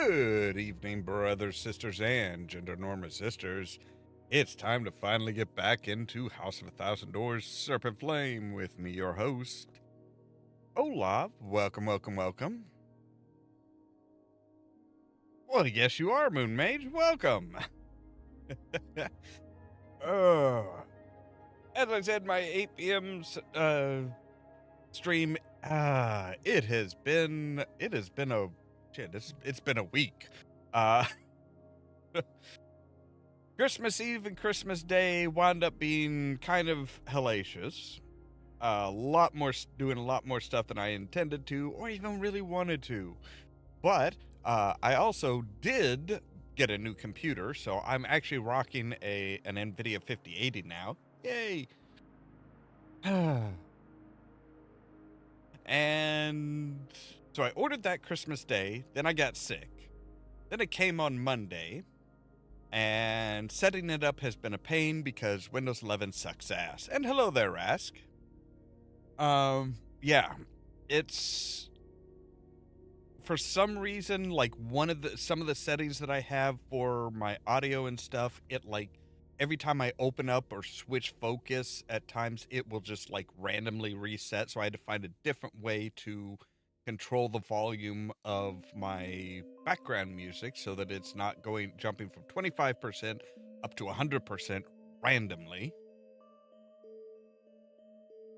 Good evening, brothers, sisters, and gender norma sisters. It's time to finally get back into House of a Thousand Doors Serpent Flame with me, your host, Ollamh. Welcome, welcome, welcome. Well, yes, you are, Moon Mage. Welcome. Oh, as I said, my 8 p.m. Stream. It's been a week. Uh, Christmas Eve and Christmas Day wound up being kind of hellacious. Doing a lot more stuff than I intended to, or even really wanted to. But I also did get a new computer, so I'm actually rocking an NVIDIA 5080 now. Yay! And so I ordered that Christmas Day, then I got sick. Then it came on Monday, and setting it up has been a pain because Windows 11 sucks ass. And hello there, Rask. Yeah, it's for some reason like some of the settings that I have for my audio and stuff, it like every time I open up or switch focus, at times it will just like randomly reset. So I had to find a different way to control the volume of my background music so that it's not jumping from 25% up to 100% randomly.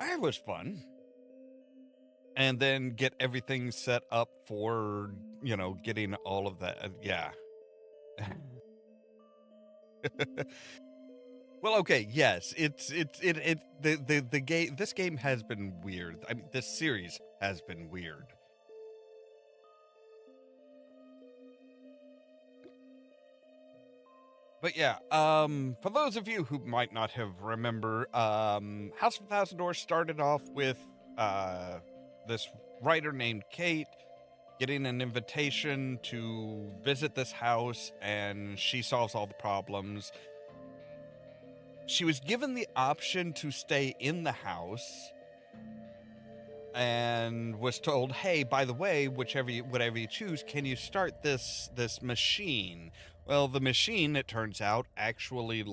That was fun. And then get everything set up for, getting all of that. Yeah. Well, okay, yes, the game. This game has been weird. I mean, this series has been weird. But yeah, for those of you who might not have remember, House of a Thousand Doors started off with this writer named Kate getting an invitation to visit this house, and she solves all the problems. She was given the option to stay in the house and was told, hey, by the way, whatever you choose, can you start this machine? Well, the machine, it turns out, actually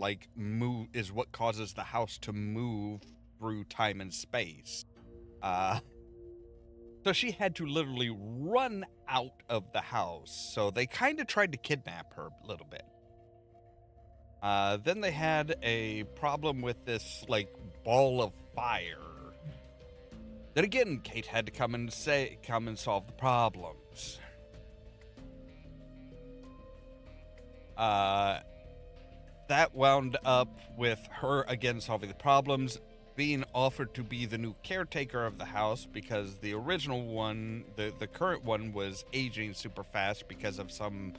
is what causes the house to move through time and space. So she had to literally run out of the house. So they kind of tried to kidnap her a little bit. Then they had a problem with this ball of fire. Then again, Kate had to come and solve the problems. That wound up with her again solving the problems, being offered to be the new caretaker of the house because the original one, the current one, was aging super fast because of some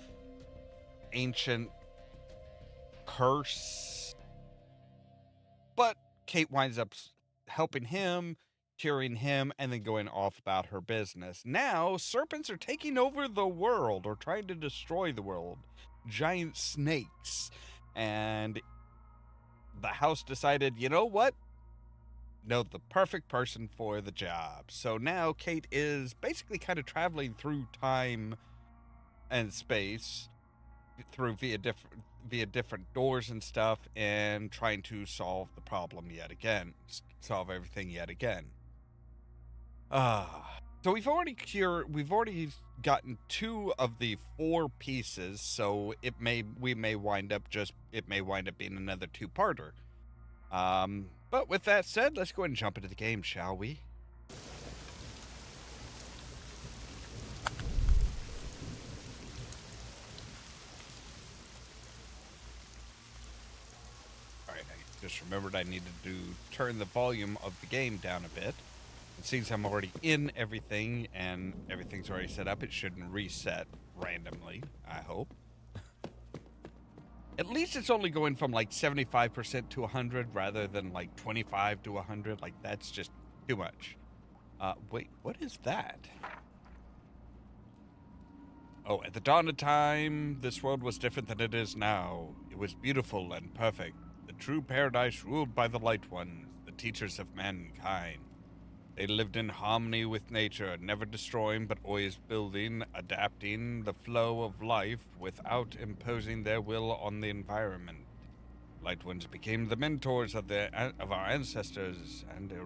ancient curse. But Kate winds up helping him, curing him, and then going off about her business. Now, serpents are taking over the world, or trying to destroy the world. Giant snakes. And the house decided, you know what? No, the perfect person for the job. So now Kate is basically kind of traveling through time and space via different doors and stuff, and trying to solve the problem yet again, solve everything yet again. So we've already gotten 2 of the 4 pieces, so it may wind up being another 2-parter. But with that said, let's go ahead and jump into the game, shall we? Just remembered I needed to turn the volume of the game down a bit. And since I'm already in everything and everything's already set up, it shouldn't reset randomly, I hope. At least it's only going from 75% to 100 rather than 25 to 100. That's just too much. Wait, what is that? Oh, at the dawn of time, this world was different than it is now. It was beautiful and perfect. The true paradise ruled by the Light Ones, the teachers of mankind. They lived in harmony with nature, never destroying but always building, adapting the flow of life without imposing their will on the environment. Light ones became the mentors of our ancestors, and an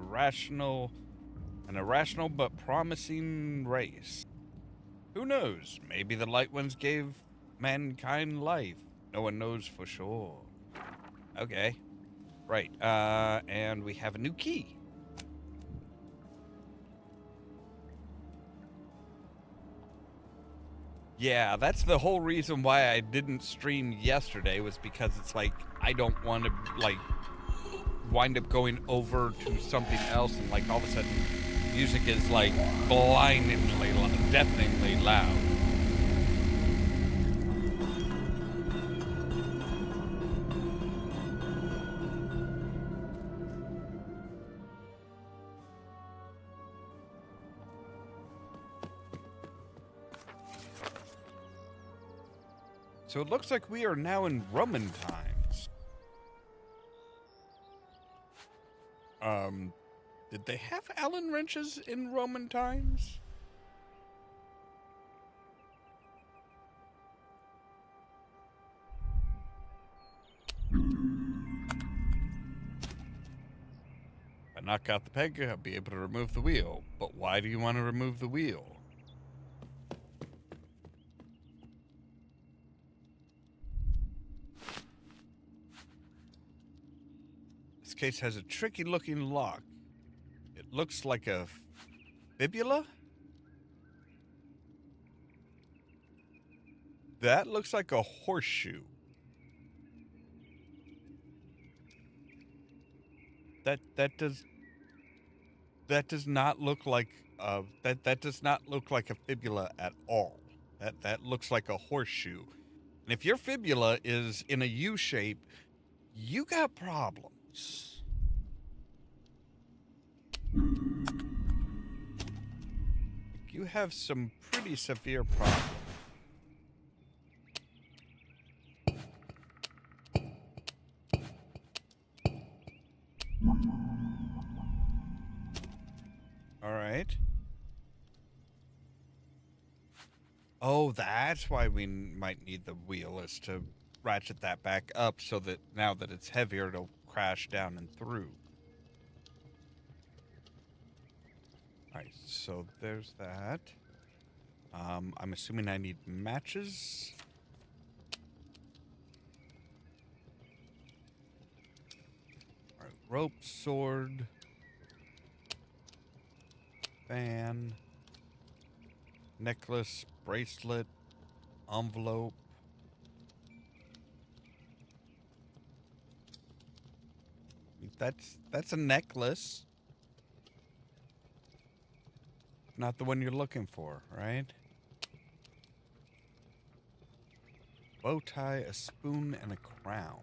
irrational but promising race. Who knows? Maybe the light ones gave mankind life. No one knows for sure. Okay. Right. And we have a new key. Yeah, that's the whole reason why I didn't stream yesterday, was because it's like I don't want to like wind up going over to something else and like all of a sudden music is like blindingly, deafeningly loud. So it looks like we are now in Roman times. Did they have Allen wrenches in Roman times? If I knock out the peg, I'll be able to remove the wheel. But why do you want to remove the wheel? This case has a tricky looking lock. It looks like a fibula? That looks like a horseshoe. That does not look like that does not look like a fibula at all. That looks like a horseshoe. And if your fibula is in a U shape, you got problems. You have some pretty severe problems. All right. Oh, that's why we might need the wheel, is to ratchet that back up so that now that it's heavier, it'll crash down and through. All right, so there's that. I'm assuming I need matches. All right, rope, sword, fan, necklace, bracelet, envelope. That's a necklace. Not the one you're looking for, right? Bow tie, a spoon, and a crown.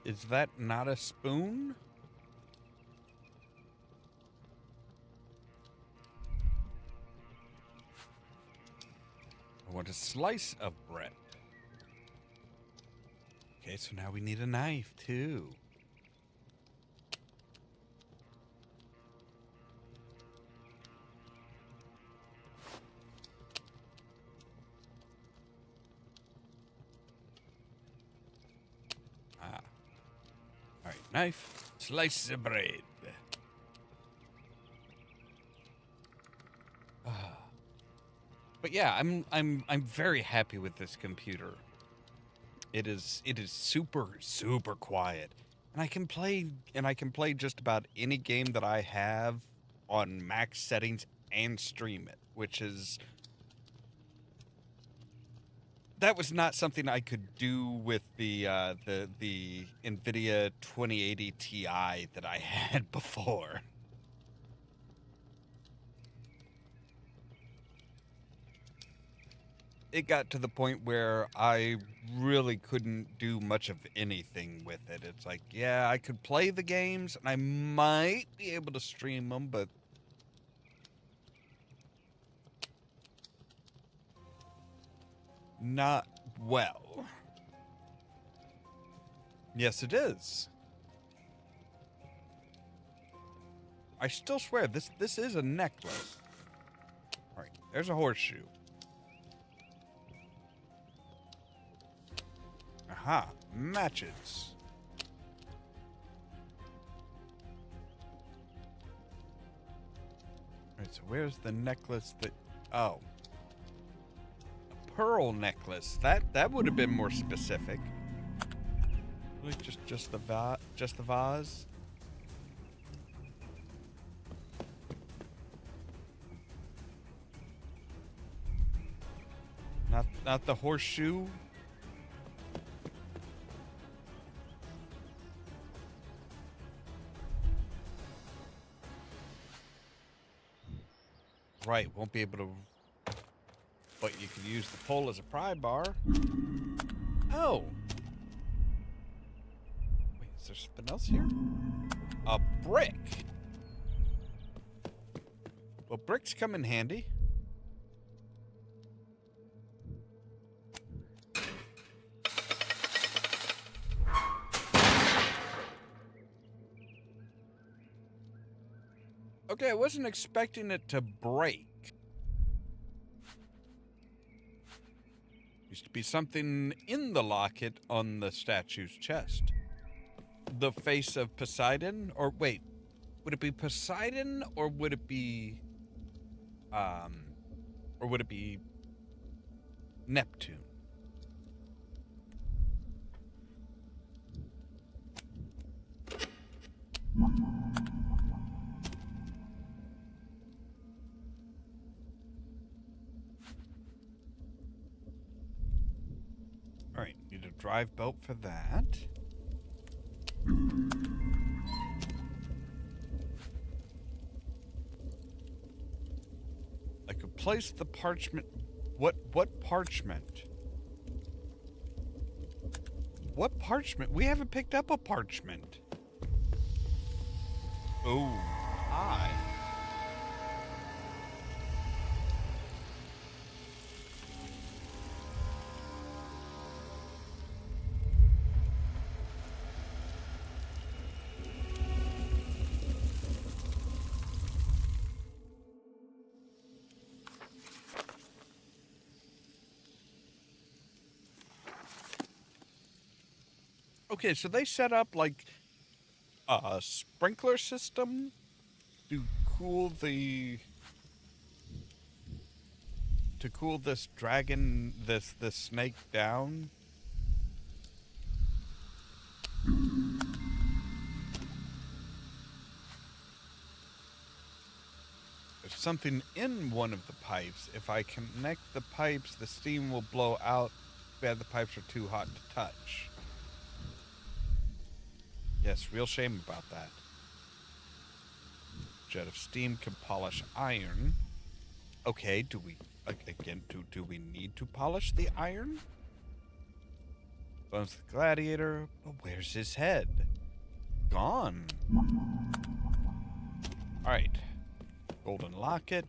Is that not a spoon? I want a slice of bread. Okay, so now we need a knife, too. All right, knife, slice of bread. But yeah, I'm very happy with this computer. It is super quiet, and I can play just about any game that I have on max settings and stream it, which is that was not something I could do with the NVIDIA 2080 Ti that I had before. it got to the point where I really couldn't do much of anything with it. It's like, yeah, I could play the games and I might be able to stream them, but not well. Yes, it is. I still swear, this is a necklace. All right, there's a horseshoe. Aha, matches. Alright, so where's the necklace that... Oh. A pearl necklace. That would have been more specific. Really, just the vase? Not the horseshoe? Right, won't be able to... But you can use the pole as a pry bar. Oh! Wait, is there something else here? A brick! Well, bricks come in handy. Okay, I wasn't expecting it to break. Used to be something in the locket on the statue's chest. The face of Poseidon? Or wait, would it be Poseidon or would it be Neptune? Alright, need a drive belt for that. I could place the parchment... What parchment? What parchment? We haven't picked up a parchment. Oh, hi. Okay, so they set up like a sprinkler system to cool this dragon, this snake down. There's something in one of the pipes. If I connect the pipes, the steam will blow out. Bad, the pipes are too hot to touch. Yes, real shame about that. Jet of steam can polish iron. Okay, do we we need to polish the iron? Bones the gladiator, but where's his head? Gone. Alright. Golden locket.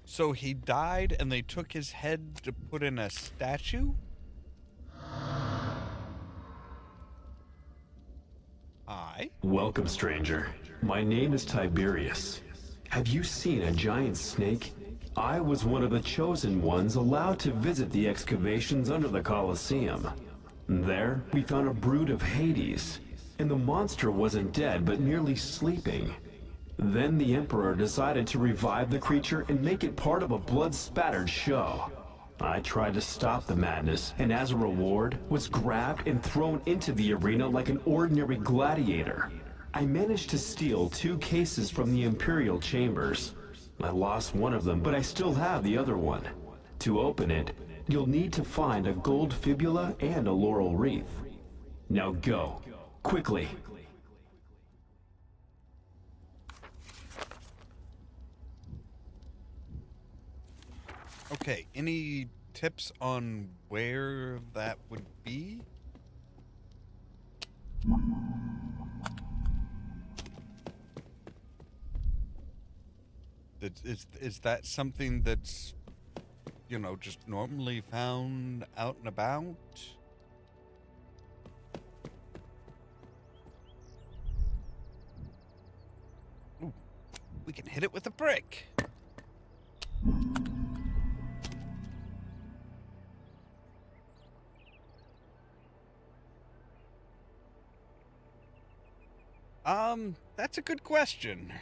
So he died and they took his head to put in a statue? Hi. Welcome, stranger. My name is Tiberius. Have you seen a giant snake? I was one of the chosen ones allowed to visit the excavations under the Colosseum. There, we found a brood of Hades, and the monster wasn't dead but merely sleeping. Then the Emperor decided to revive the creature and make it part of a blood-spattered show. I tried to stop the madness, and as a reward, was grabbed and thrown into the arena like an ordinary gladiator. I managed to steal 2 cases from the Imperial chambers. I lost one of them, but I still have the other one. To open it, you'll need to find a gold fibula and a laurel wreath. Now go, quickly. Okay, any tips on where that would be? Is that something that's, just normally found out and about? Ooh, we can hit it with a brick. That's a good question.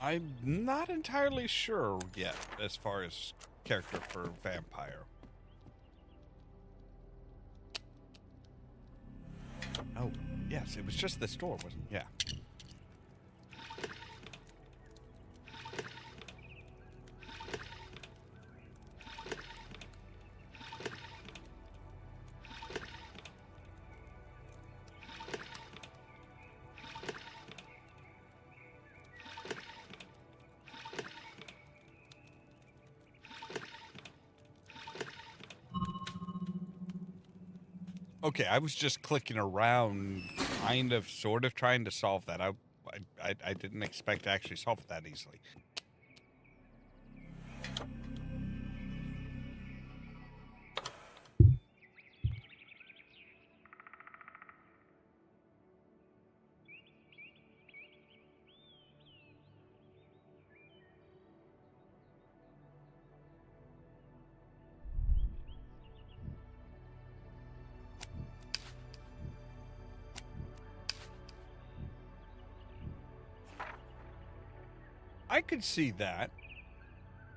I'm not entirely sure yet as far as character for vampire. Oh, yes, it was just this door, wasn't it? Yeah. Okay, I was just clicking around, kind of, sort of trying to solve that. I didn't expect to actually solve it that easily. I could see that.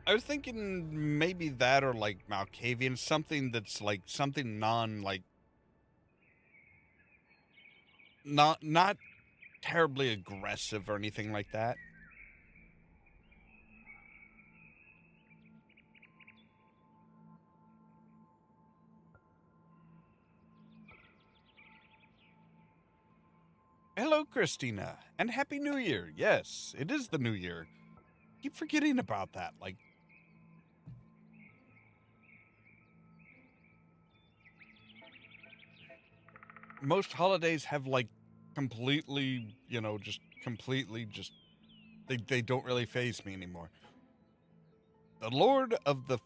I was thinking maybe that or like Malkavian, something that's like something not terribly aggressive or anything like that. Hello, Christina, and Happy New Year. Yes, it is the New Year. Keep forgetting about that. Like, most holidays have like completely, just completely just they don't really phase me anymore. The Lord of the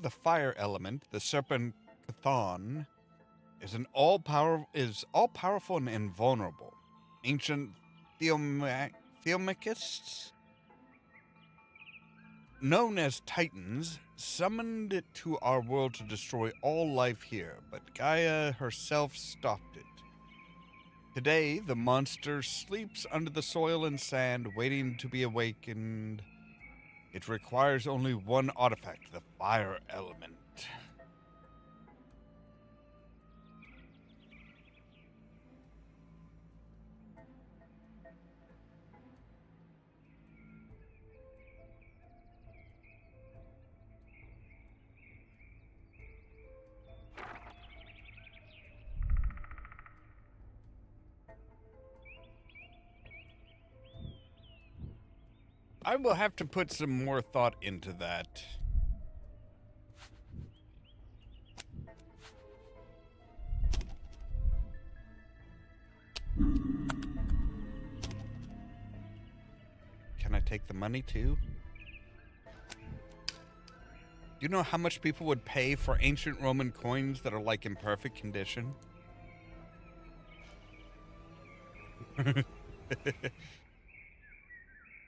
Fire element, the Serpent Chthon, all powerful and invulnerable. Ancient Theomachist, known as Titans, summoned it to our world to destroy all life here, but Gaia herself stopped it. Today, the monster sleeps under the soil and sand, waiting to be awakened. It requires only one artifact, the fire element. I will have to put some more thought into that. Can I take the money too? Do you know how much people would pay for ancient Roman coins that are like in perfect condition?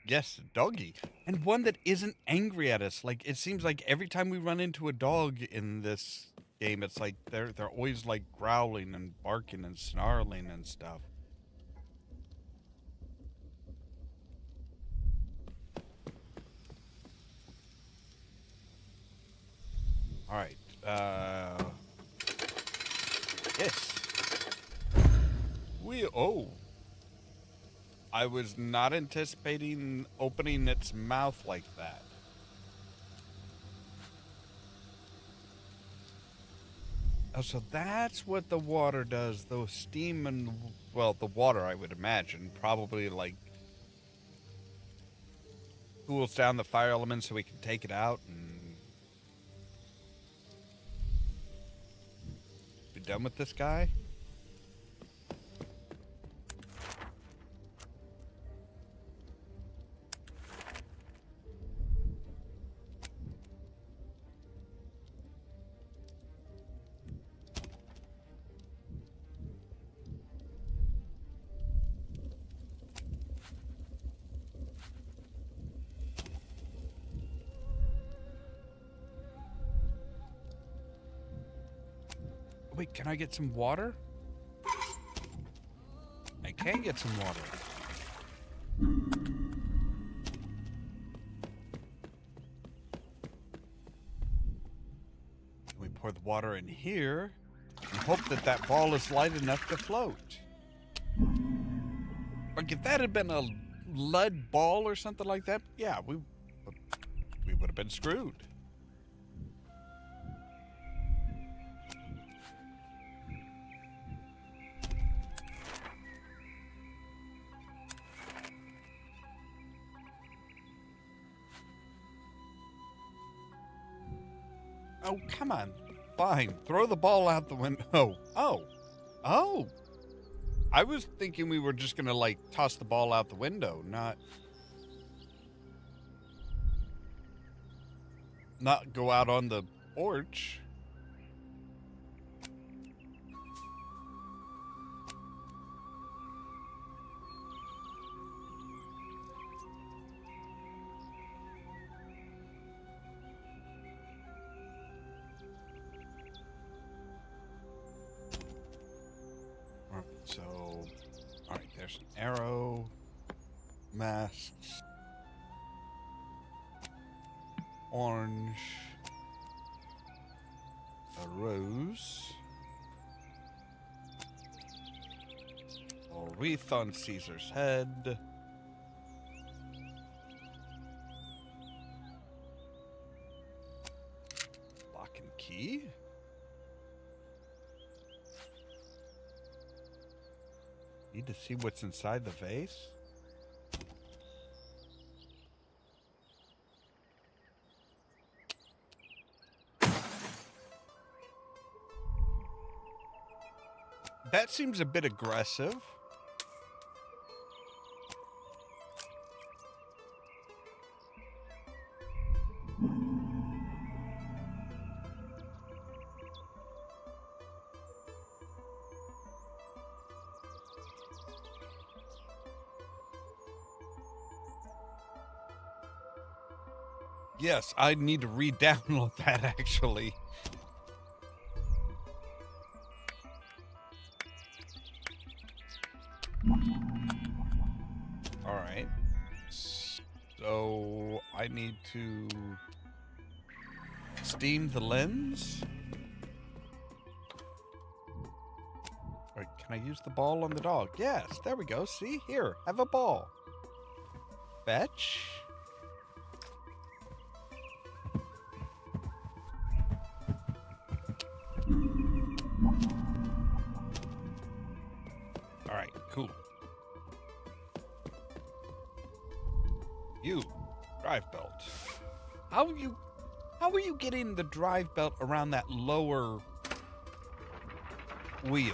Yes, doggy. And one that isn't angry at us. Like, it seems like every time we run into a dog in this game, it's like they're always like growling and barking and snarling and stuff. All right. Yes. I was not anticipating opening its mouth like that. Oh, so that's what the water does. Those steam and, well, the water, I would imagine, probably like cools down the fire element so we can take it out and be done with this guy. Wait, can I get some water? I can get some water. We pour the water in here and hope that that ball is light enough to float. Like if that had been a lead ball or something like that, yeah, we would have been screwed. Oh, come on. Fine. Throw the ball out the window. Oh. I was thinking we were just going to, like, toss the ball out the window, not go out on the porch. So, all right, there's an arrow, masks, orange, a rose, a wreath on Caesar's head, lock and key. Need to see what's inside the vase. That seems a bit aggressive. Yes, I need to re-download that actually. All right. So I need to steam the lens. All right, can I use the ball on the dog? Yes, there we go. See, here, have a ball. Fetch. All right, cool. You, drive belt. How are you getting the drive belt around that lower wheel?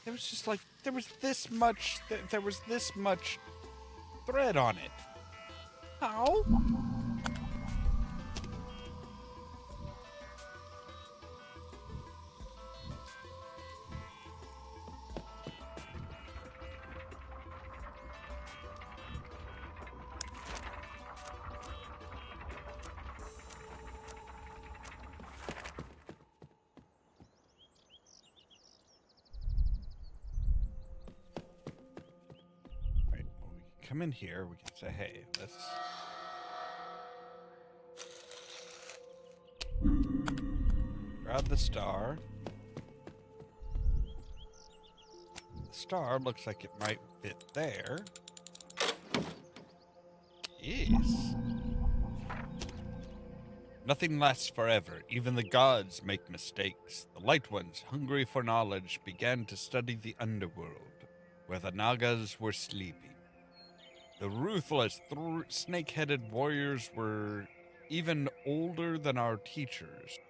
There was just like, there was this much thread on it. How? Come in here, we can say, hey, let's... Grab the star. The star looks like it might fit there. Yes. Nothing lasts forever. Even the gods make mistakes. The Light Ones, hungry for knowledge, began to study the underworld, where the Nagas were sleeping. The ruthless, snake-headed warriors were even older than our teachers.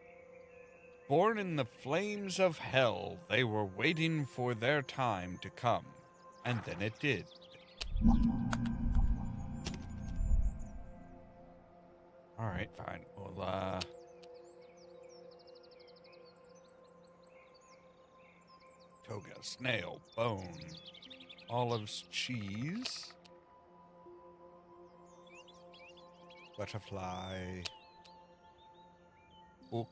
Born in the flames of hell, they were waiting for their time to come, and then it did. All right, fine. Well, toga, snail, bone, olives, cheese, butterfly, hook,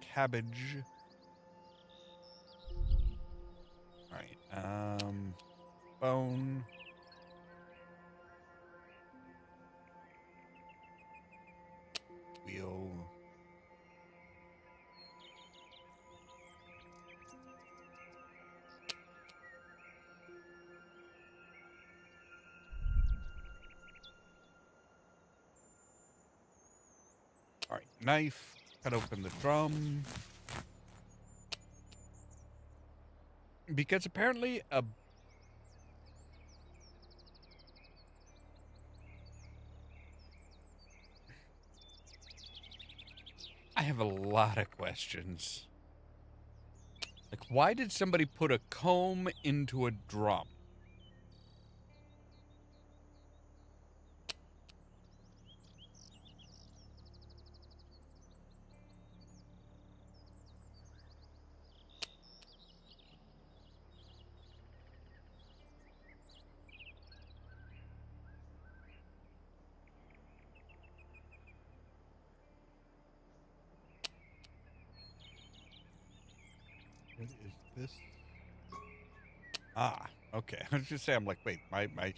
cabbage. All right, bone. Wheel. All right, knife. Cut open the drum. Because apparently I have a lot of questions. Like, why did somebody put a comb into a drum? What is this? Ah, okay. I was just saying, I'm like, wait, my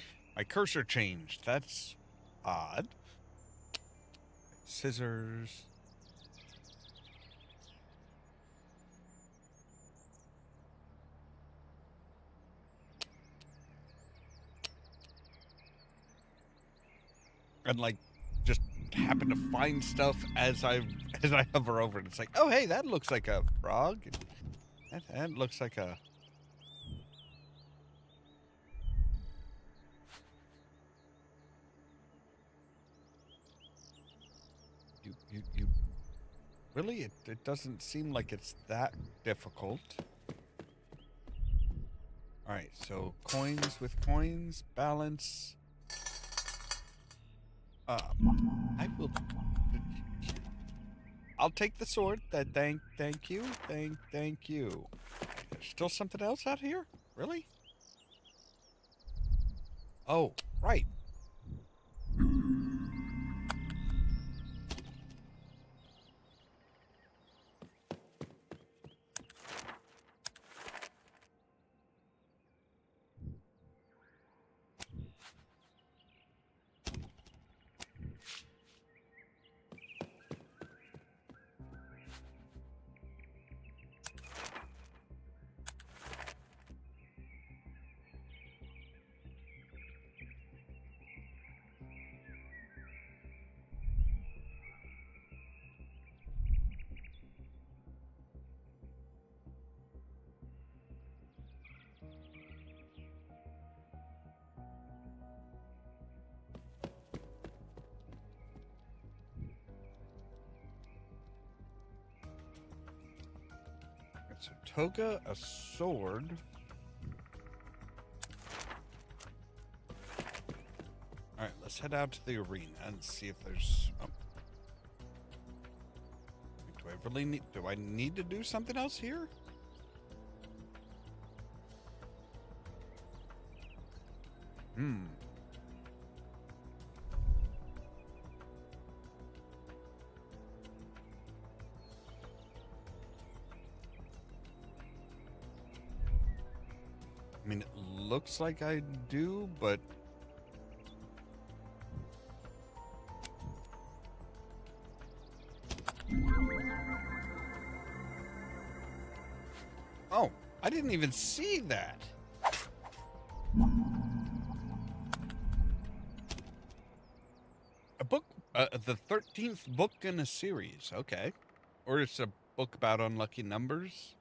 cursor changed. That's odd. Scissors. And like, just happen to find stuff as I hover over it. It's like, oh hey, that looks like a frog. That looks like a. You really? It doesn't seem like it's that difficult. All right, so coins with coins, balance. I will. I'll take the sword. Thank you, thank you. There's still something else out here? Really? Oh, right. It's a toga, a sword. All right, let's head out to the arena and see if there's. Oh. Do I really need? Do I need to do something else here? Hmm. I mean, it looks like I do, but I didn't even see that. A book, the 13th book in a series. Okay. Or it's a book about unlucky numbers.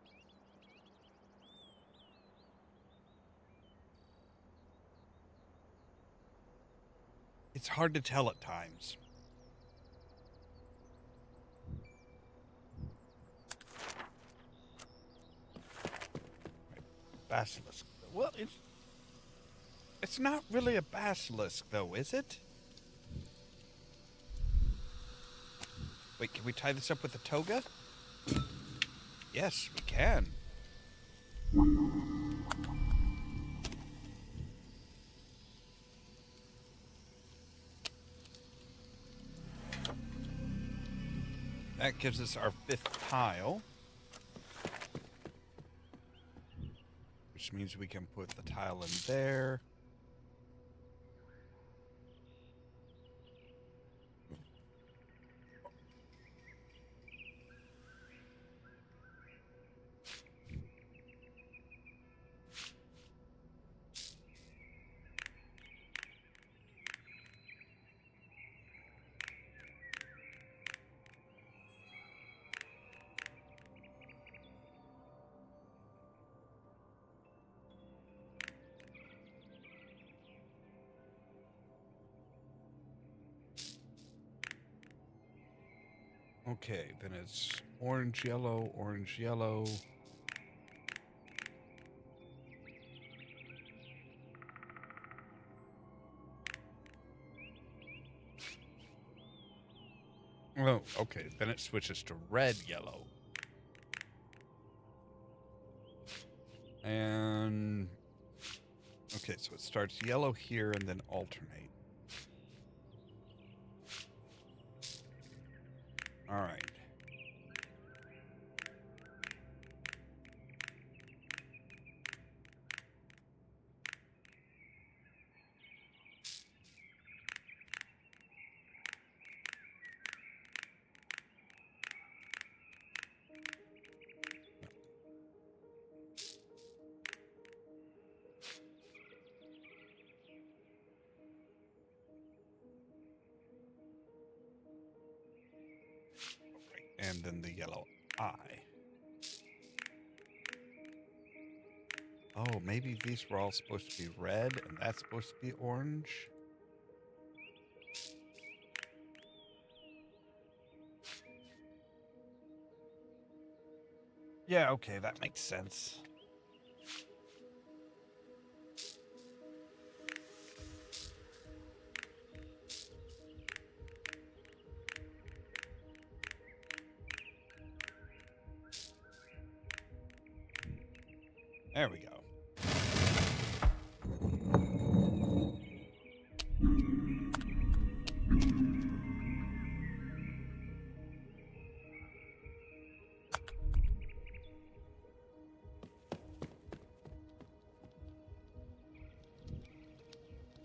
It's hard to tell at times. Basilisk. Well, it's not really a basilisk, though, is it? Wait, can we tie this up with a toga? Yes, we can. That gives us our 5th tile. Which means we can put the tile in there. Okay, then it's orange, yellow, orange, yellow. Oh, okay, then it switches to red, yellow. And, okay, so it starts yellow here and then alternate. All right. And then the yellow eye. Oh, maybe these were all supposed to be red and that's supposed to be orange. Yeah, okay, that makes sense. There we go.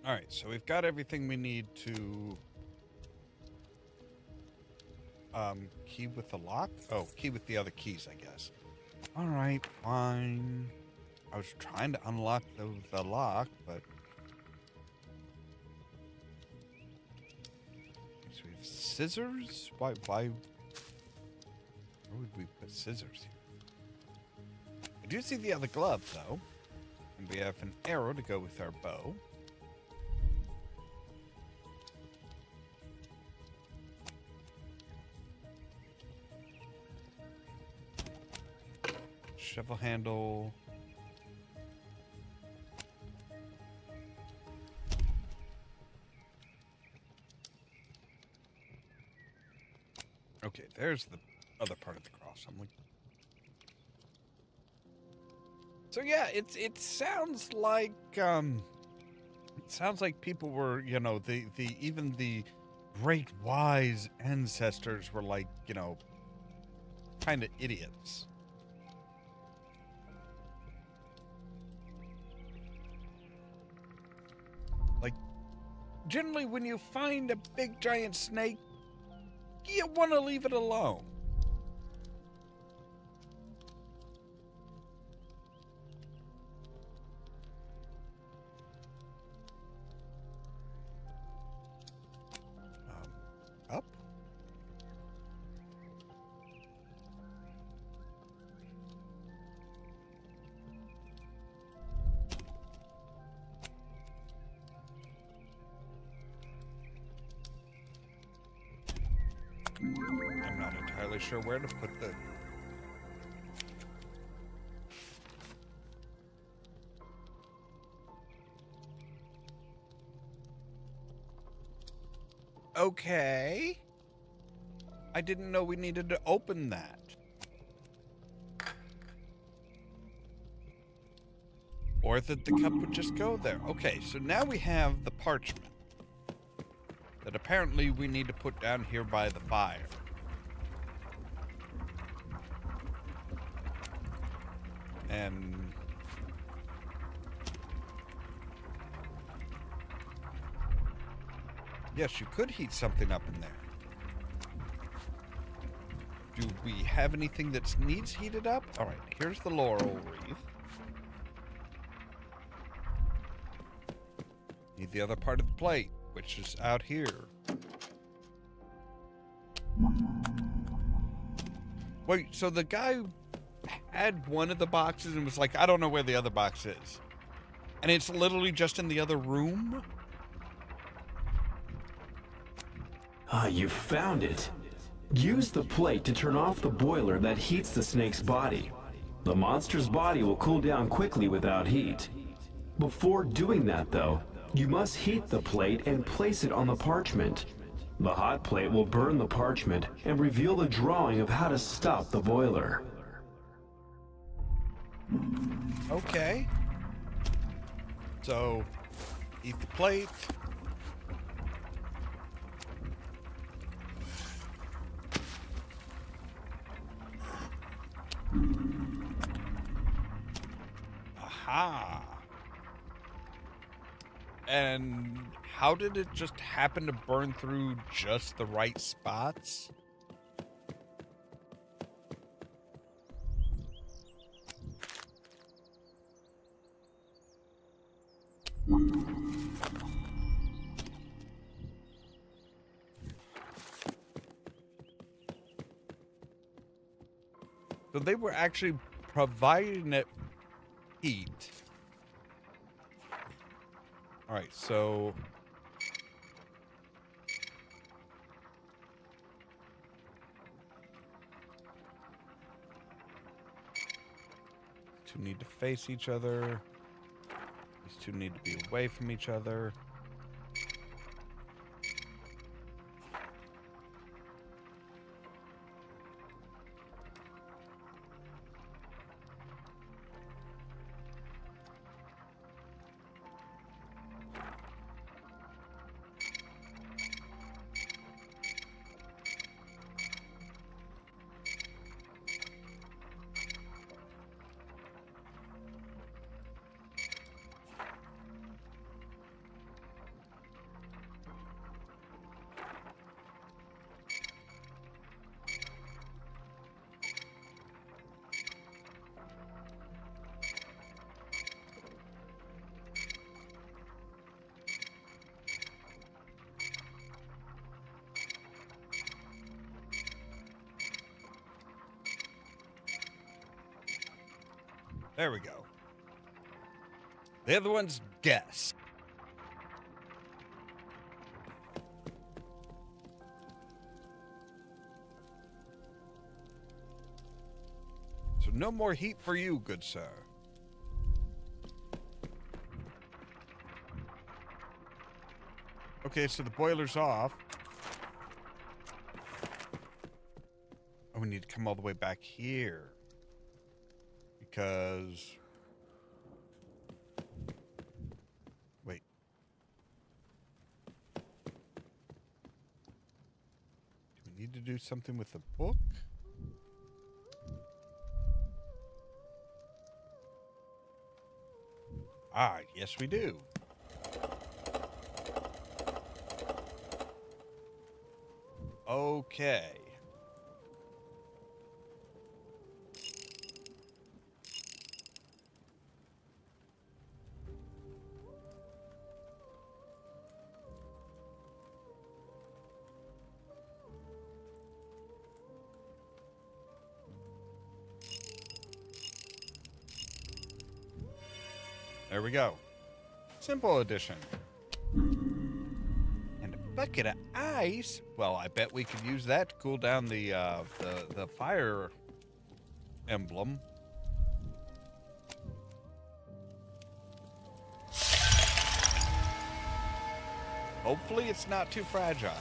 All right, so we've got everything we need to key with the lock. Oh, key with the other keys, I guess. All right, fine. I was trying to unlock the lock, but so we have scissors. Why would we put scissors here? I do see the other glove though, and we have an arrow to go with our bow. Shovel handle. Okay, there's the other part of the cross. I'm like, so yeah, it sounds like people were, you know, the even the great wise ancestors were like, you know, kind of idiots. Like, generally when you find a big giant snake, you want to leave it alone. I'm not entirely sure where to put the... Okay. I didn't know we needed to open that. Or that the cup would just go there. Okay, so now we have the parchment that apparently we need to put down here by the fire. And yes, you could heat something up in there. Do we have anything that needs heated up? All right, here's the laurel wreath. Need the other part of the plate, which is out here. Wait, so the guy had one of the boxes and was like, I don't know where the other box is. And it's literally just in the other room? Ah, you found it. Use the plate to turn off the boiler that heats the snake's body. The monster's body will cool down quickly without heat. Before doing that, though, you must heat the plate and place it on the parchment. The hot plate will burn the parchment and reveal the drawing of how to stop the boiler. Okay. So, heat the plate. Aha. And how did it just happen to burn through just the right spots? So they were actually providing it heat. All right, so two need to face each other. These two need to be away from each other. There we go. The other one's desk. So no more heat for you, good sir. Okay, so the boiler's off. Oh, we need to come all the way back here. Because... Wait. Do we need to do something with the book? Ah, yes we do. Okay. There we go. Simple addition. And bucket of ice. Well, I bet we could use that to cool down the fire emblem. Hopefully it's not too fragile.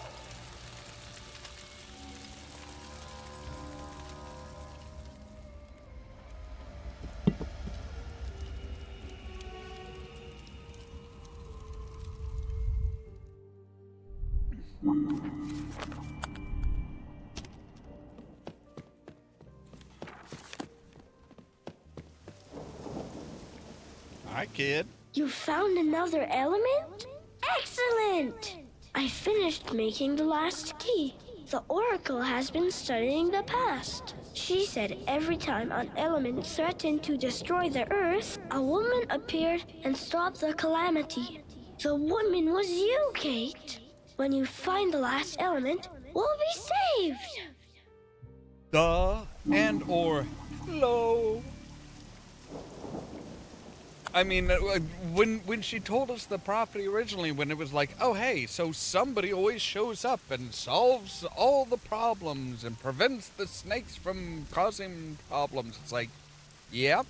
Hi, kid. You found another element? Excellent! I finished making the last key. The Oracle has been studying the past. She said every time an element threatened to destroy the Earth, a woman appeared and stopped the calamity. The woman was you, Kate. When you find the last element, we'll be saved. And or hello. I mean, when she told us the prophecy originally, when it was like, oh, hey, so somebody always shows up and solves all the problems and prevents the snakes from causing problems. It's like, yep,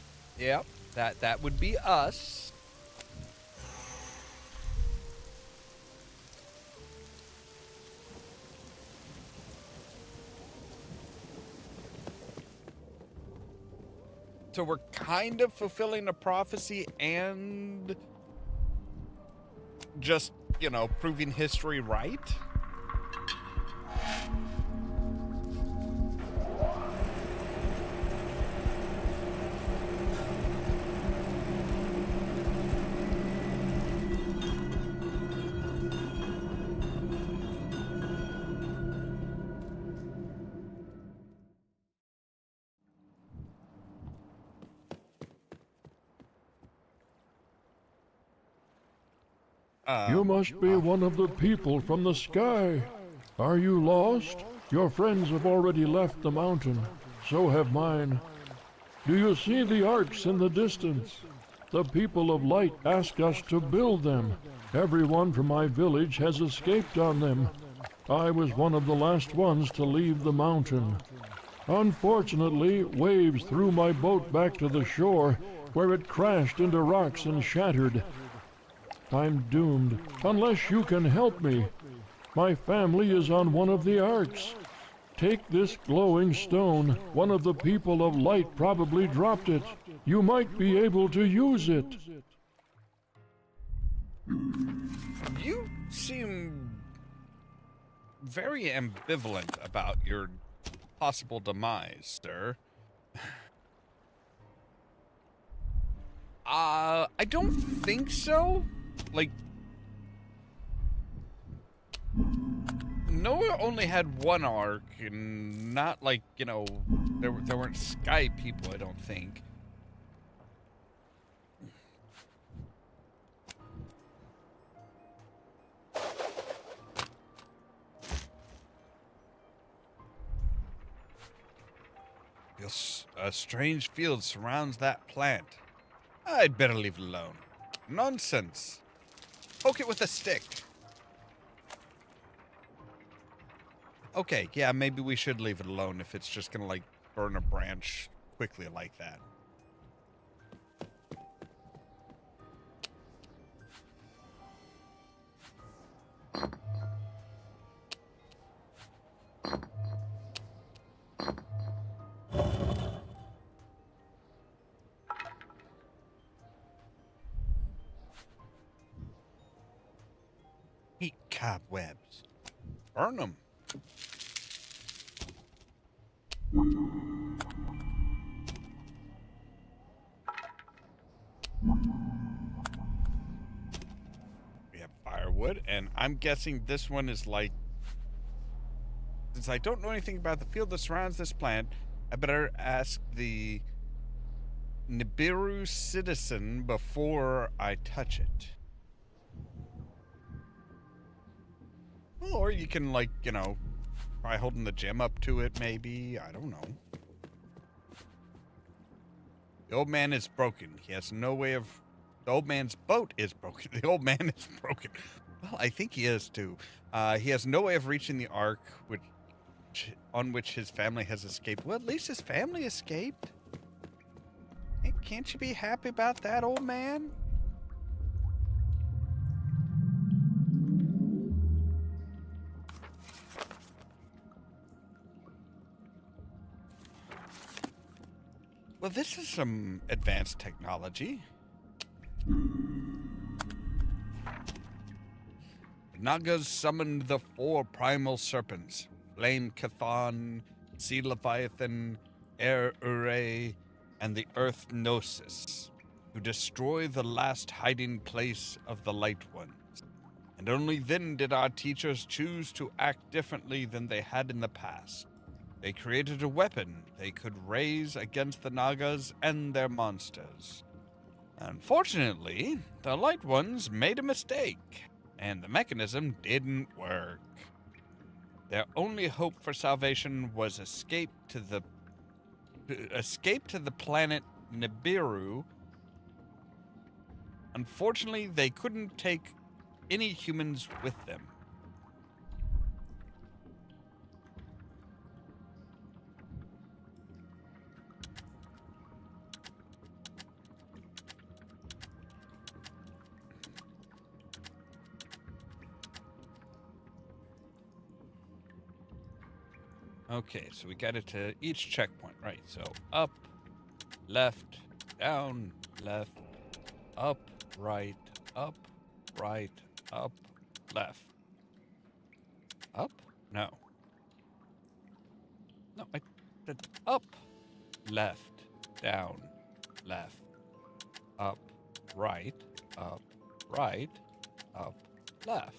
that would be us. So we're kind of fulfilling a prophecy and just, you know, proving history right. You must be one of the people from the sky. Are you lost? Your friends have already left the mountain. So have mine. Do you see the arcs in the distance? The people of light asked us to build them. Everyone from my village has escaped on them. I was one of the last ones to leave the mountain. Unfortunately, waves threw my boat back to the shore, where it crashed into rocks and shattered. I'm doomed, unless you can help me. My family is on one of the arcs. Take this glowing stone. One of the people of light probably dropped it. You might be able to use it. You seem very ambivalent about your possible demise, sir. I don't think so. Like, Noah only had one arc, and not like, you know, there weren't sky people, I don't think. A strange field surrounds that plant. I'd better leave it alone. Nonsense. Poke it with a stick. Okay, yeah, maybe we should leave it alone if it's just gonna, like, burn a branch quickly like that. Eat cobwebs. Burn them. We have firewood, and I'm guessing this one is like... Since I don't know anything about the field that surrounds this plant, I better ask the Nibiru citizen before I touch it. Or you can, like, you know, try holding the gem up to it, maybe. I don't know. The old man is broken. He has no way of... The old man's boat is broken. The old man is broken. Well, I think he is too. He has no way of reaching the Ark, on which his family has escaped. Well, at least his family escaped. Hey, can't you be happy about that, old man? Well, this is some advanced technology. The Nagas summoned the 4 primal serpents: Flame Cathan, Sea Leviathan, Air Ure, and the Earth Gnosis, to destroy the last hiding place of the Light Ones. And only then did our teachers choose to act differently than they had in the past. They created a weapon they could raise against the Nagas and their monsters. Unfortunately, the Light Ones made a mistake, and the mechanism didn't work. Their only hope for salvation was escape to the planet Nibiru. Unfortunately, they couldn't take any humans with them. Okay, so we got it to each checkpoint, right? So up, left, down, left, up, right, up, right, up, left. Up? No. No, I did up, left, down, left, up, right, up, right, up, left.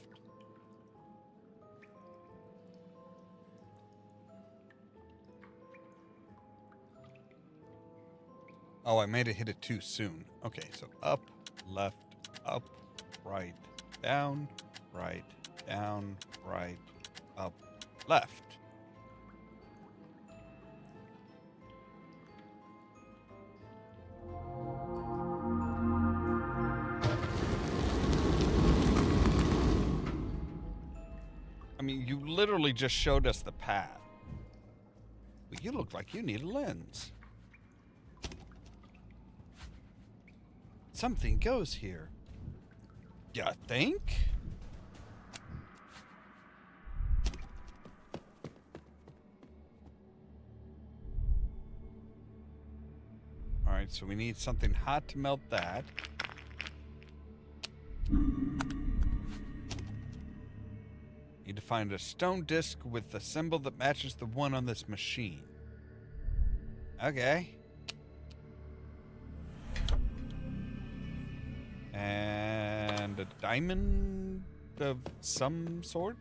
Oh, I made it hit it too soon. Okay, so up, left, up, right, down, right, up, left. I mean, you literally just showed us the path. But you look like you need a lens. Something goes here. You think? Alright, so we need something hot to melt that. Need to find a stone disc with the symbol that matches the one on this machine. Okay. And a diamond of some sort?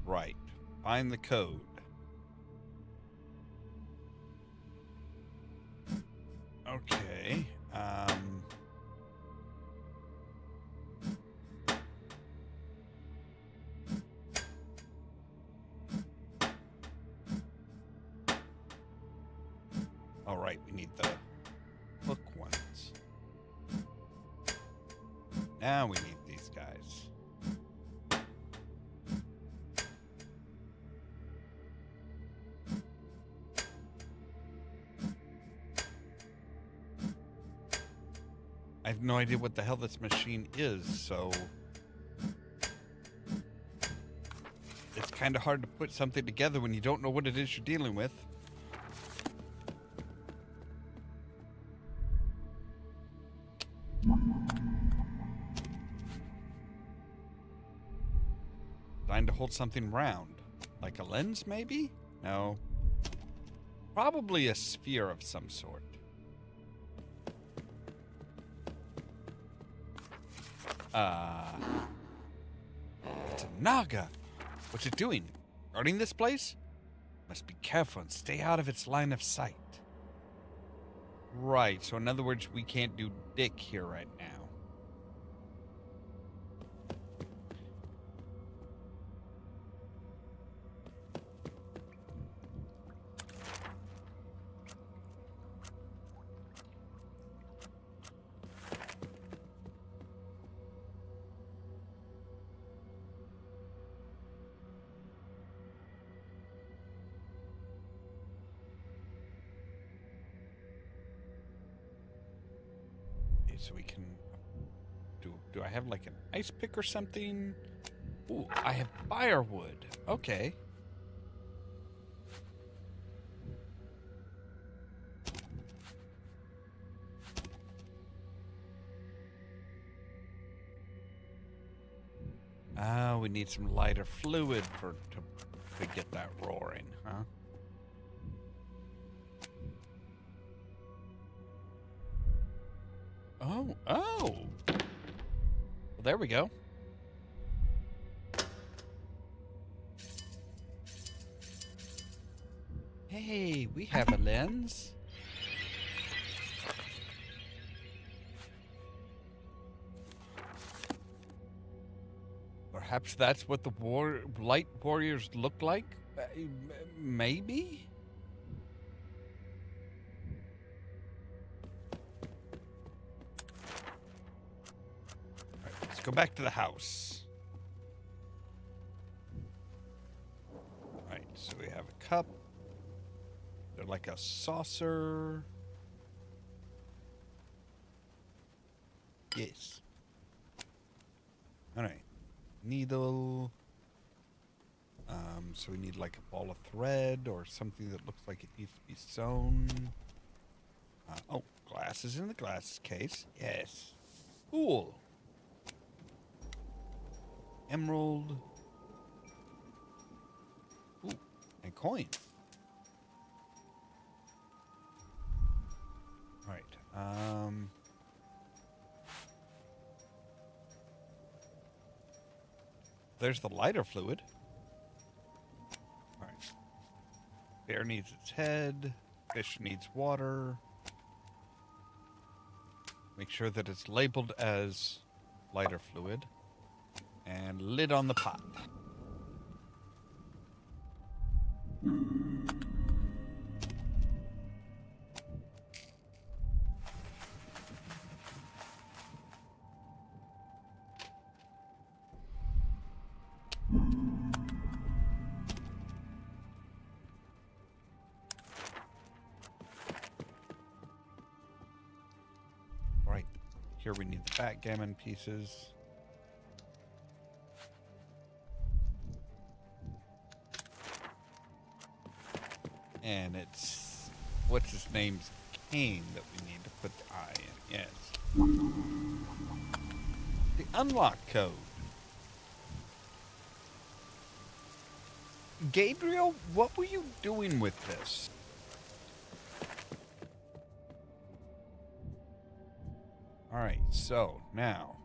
Right. Find the code. Okay. All right, we need the hook ones. Now we need these guys. I have no idea what the hell this machine is, so it's kind of hard to put something together when you don't know what it is you're dealing with. Designed to hold something round. Like a lens, maybe? No. Probably a sphere of some sort. It's a Naga. What's it doing? Guarding this place? Must be careful and stay out of its line of sight. Right, so in other words, we can't do dick here right now. Okay, so we can do I have like an ice pick or something? Ooh, I have firewood. Okay. Ah, we need some lighter fluid to get that roaring, huh? Oh. Well, there we go. Hey, we have a lens. Perhaps that's what the light warriors look like? Maybe? All right, let's go back to the house. All right, so we have a cup. They're like a saucer. Yes. All right. Needle. So we need like a ball of thread or something that looks like it needs to be sewn. Oh, glasses in the glasses case. Yes. Cool. Emerald. Ooh, and coin. All right. There's the lighter fluid. All right. Bear needs its head. Fish needs water. Make sure that it's labeled as lighter fluid. And lid on the pot. Right. Here we need the backgammon pieces. And it's, what's his name's cane that we need to put the eye in. Yes. The unlock code. Gabriel, what were you doing with this? All right, so now.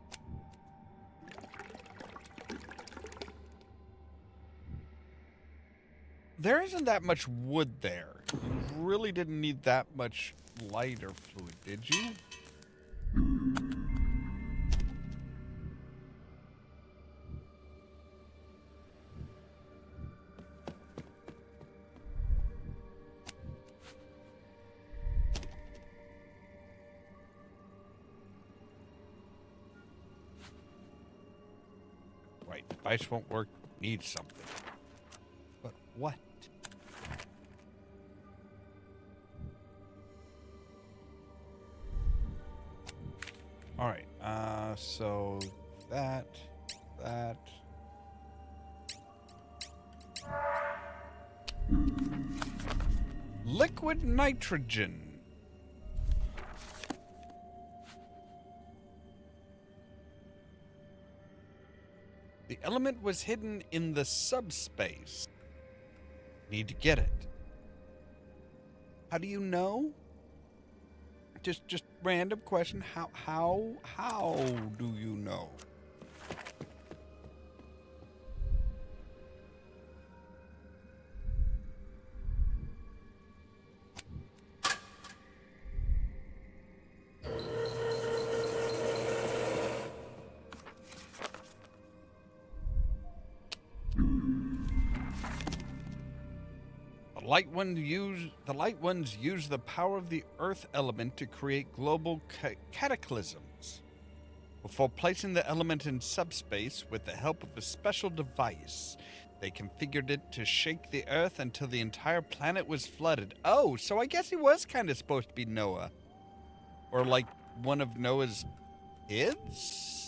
There isn't that much wood there. You really didn't need that much lighter fluid, did you? Right, device won't work, needs something. But what? All right, so that. Liquid nitrogen. The element was hidden in the subspace. Need to get it. How do you know? Just random question. How do you know? The light ones use the power of the earth element to create global cataclysms. Before placing the element in subspace with the help of a special device, they configured it to shake the earth until the entire planet was flooded. Oh, so I guess he was kind of supposed to be Noah. Or like one of Noah's kids?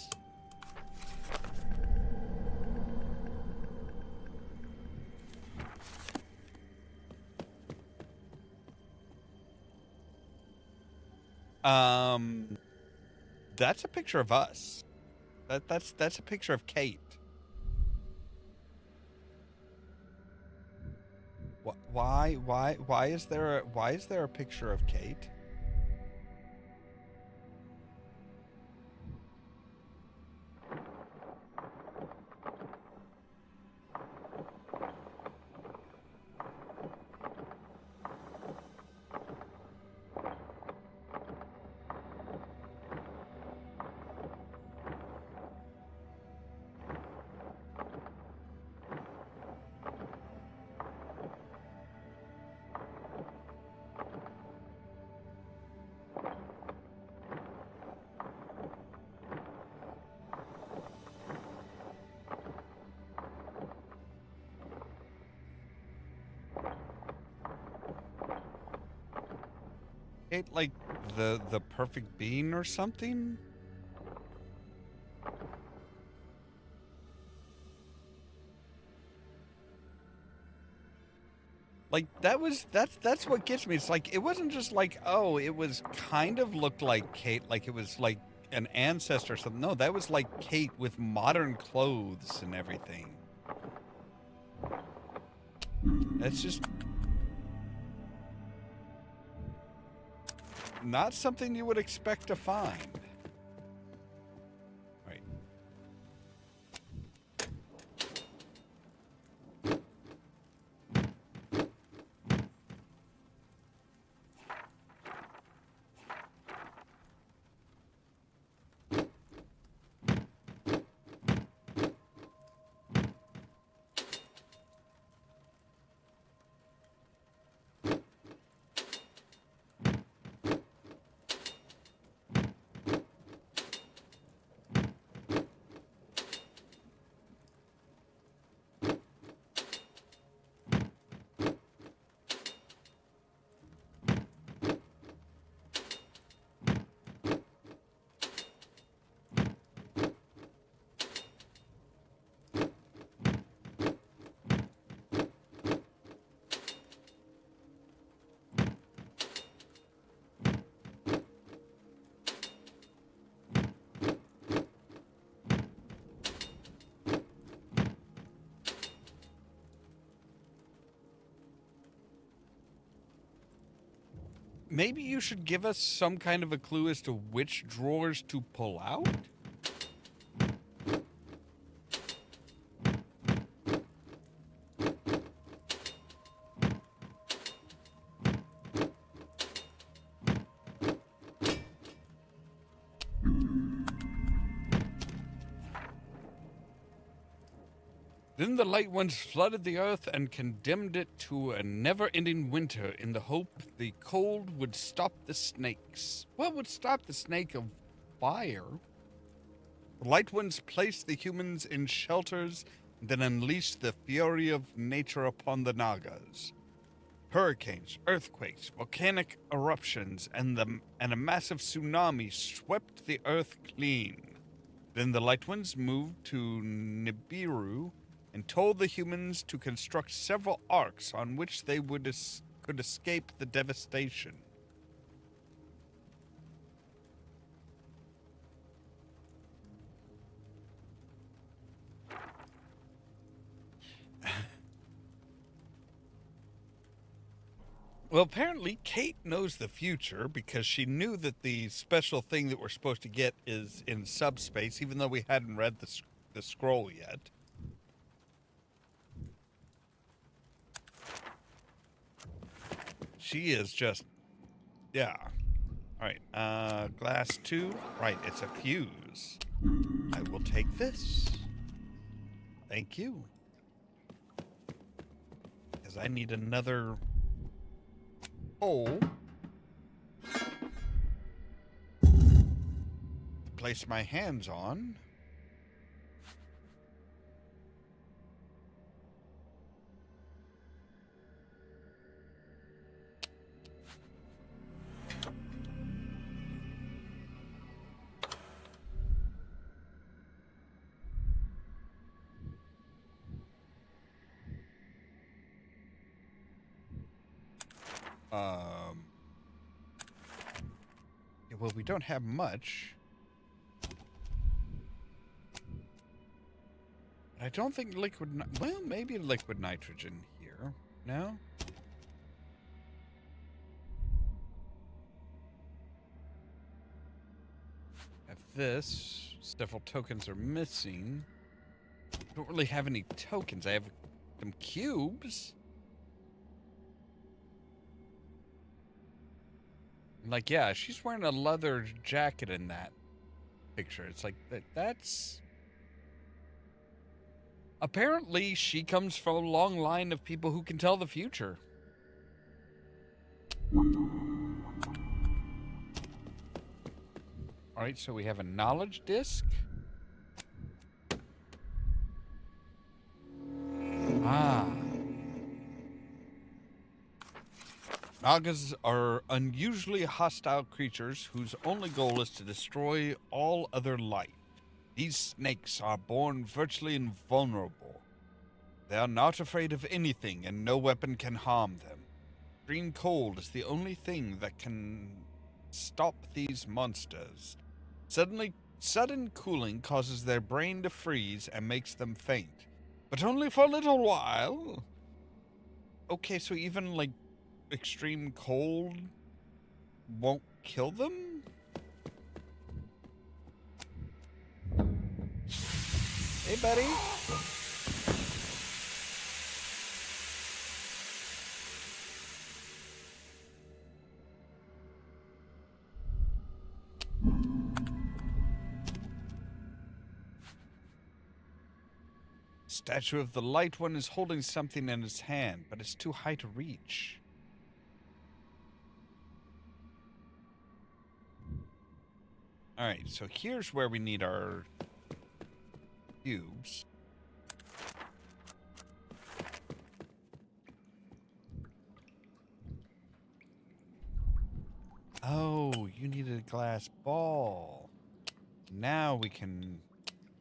That's a picture of us. That's a picture of Kate. Why is there a picture of Kate? Kate, like the perfect being or something? Like that's what gets me. It's like it wasn't just like, oh, it was kind of looked like Kate, like it was like an ancestor or something. No, that was like Kate with modern clothes and everything. That's just not something you would expect to find. Right. Maybe you should give us some kind of a clue as to which drawers to pull out? Then the light ones flooded the earth and condemned it to a never-ending winter in the hope the cold would stop the snakes. What would stop the snake of fire? The light ones placed the humans in shelters, then unleashed the fury of nature upon the Nagas. Hurricanes, earthquakes, volcanic eruptions, and a massive tsunami swept the earth clean. Then the light ones moved to Nibiru and told the humans to construct several arcs on which they could escape the devastation. Well, apparently Kate knows the future because she knew that the special thing that we're supposed to get is in subspace, even though we hadn't read the scroll yet. She is just, yeah. All right, glass 2. Right, it's a fuse. I will take this. Thank you. Because I need another hole to place my hands on. Um, yeah, well, we don't have much. I don't think well, maybe liquid nitrogen here. No? Have this. Several tokens are missing. Don't really have any tokens. I have some cubes. Like, yeah, she's wearing a leather jacket in that picture. It's like, that's... Apparently, she comes from a long line of people who can tell the future. Alright, so we have a knowledge disc. Ah. Nagas are unusually hostile creatures whose only goal is to destroy all other life. These snakes are born virtually invulnerable. They are not afraid of anything, and no weapon can harm them. Extreme cold is the only thing that can stop these monsters. Sudden cooling causes their brain to freeze and makes them faint. But only for a little while. Okay, so even, like, extreme cold won't kill them? Hey, buddy. Statue of the Light One is holding something in its hand, but it's too high to reach. Alright, so here's where we need our cubes. Oh, you needed a glass ball. Now we can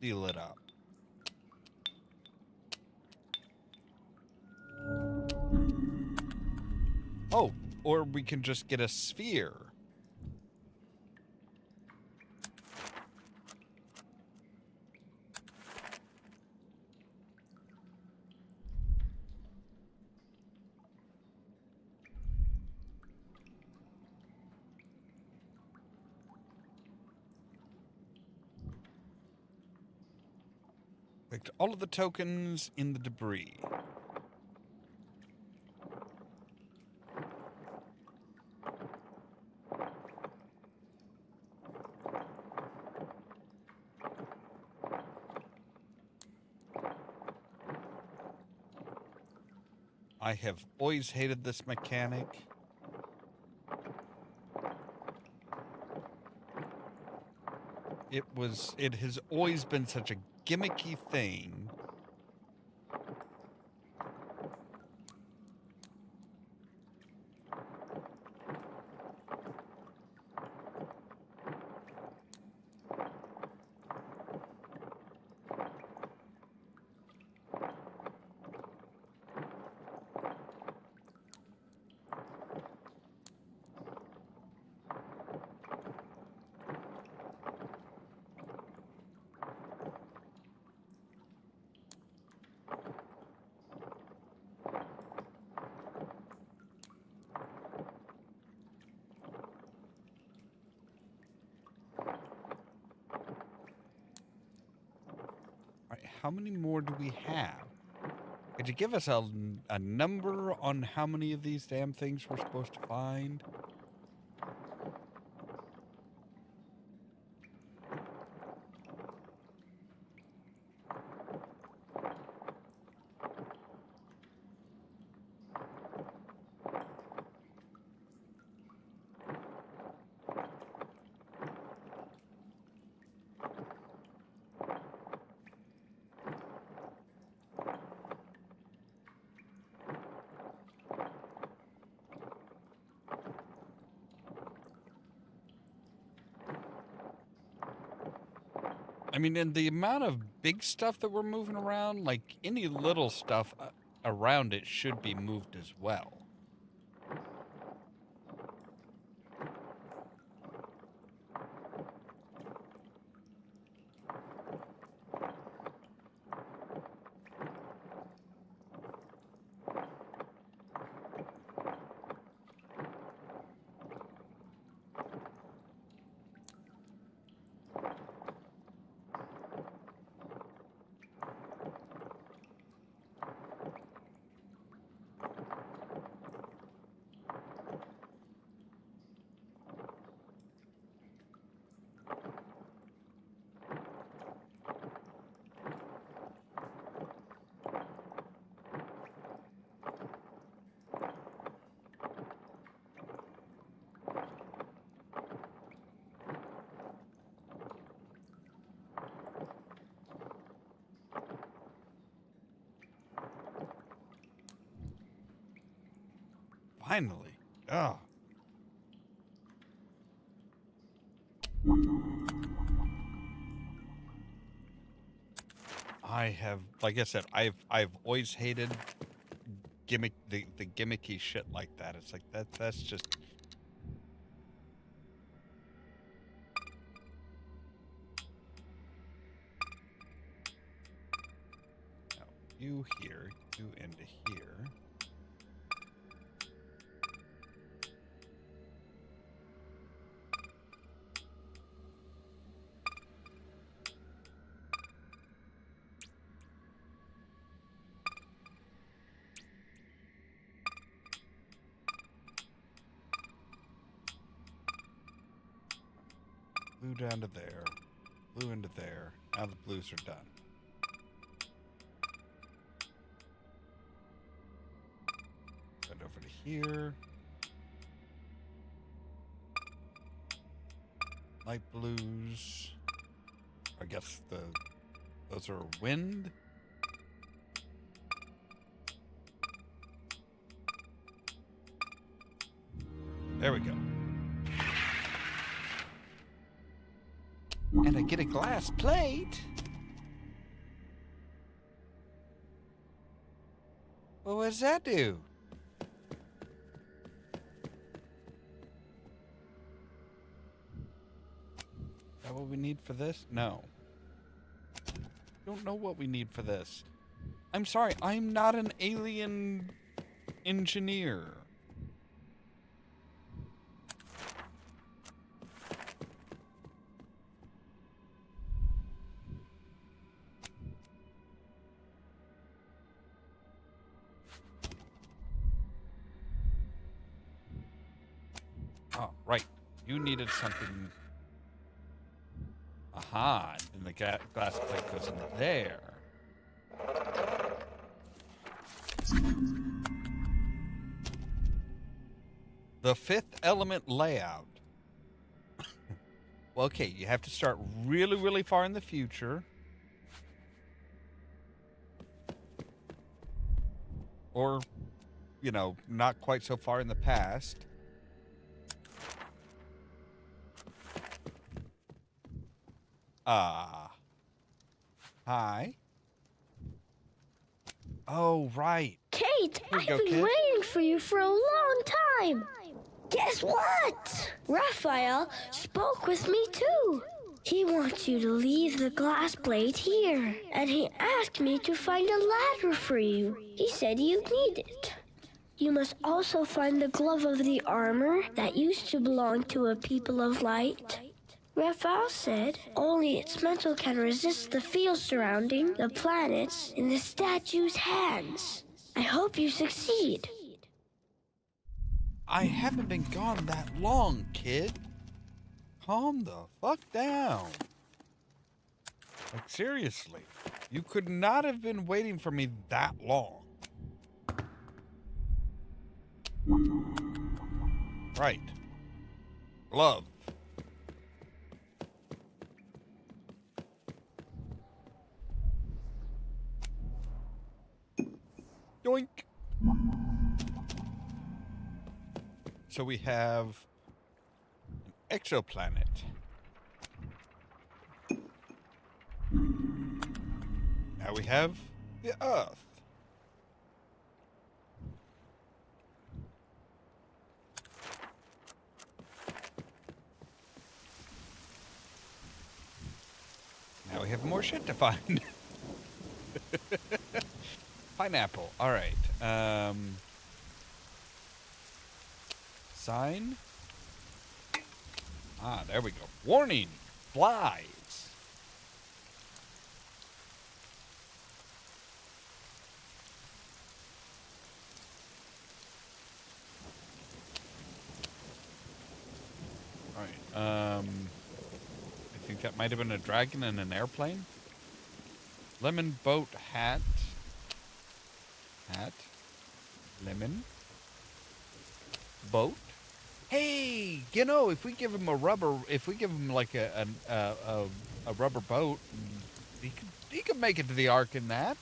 seal it up. Oh, or we can just get a sphere. Collect all of the tokens in the debris. I have always hated this mechanic. It has always been such a gimmicky thing. How many more do we have? Could you give us a number on how many of these damn things we're supposed to find? I mean, in the amount of big stuff that we're moving around, like, any little stuff around it should be moved as well. Finally. Oh. Like I said, I've always hated the gimmicky shit like that. It's like that's just. No, you here, you into here. Blue down to there, blue into there. Now the blues are done. Send over to here. Light blues. I guess those are wind. There we go. And I get a glass plate. Well, what does that do? Is that what we need for this? No. Don't know what we need for this. I'm sorry, I'm not an alien engineer. Oh, right. You needed something. Aha. And the glass plate goes in there. The fifth element layout. Well, okay, you have to start really, really far in the future. Or, you know, not quite so far in the past. Hi. Oh, right. Kate, Here you I've go, been kid. waiting for you for a long time. Guess what? Raphael spoke with me too. He wants you to leave the glass plate here, and he asked me to find a ladder for you. He said you'd need it. You must also find the glove of the armor that used to belong to a people of light. Raphael said only its metal can resist the field surrounding the planets in the statue's hands. I hope you succeed. I haven't been gone that long, kid. Calm the fuck down. Like, seriously. You could not have been waiting for me that long. Right. Glove. Yoink. So we have an exoplanet. Now we have the Earth. Now we have more shit to find. Pineapple. All right. Sign. Ah, there we go. Warning. Flies. All right. I think that might have been a dragon and an airplane. Lemon boat hat. Hat. Lemon. Boat. Hey, you know, if we give him like a rubber boat, he could make it to the Ark in that.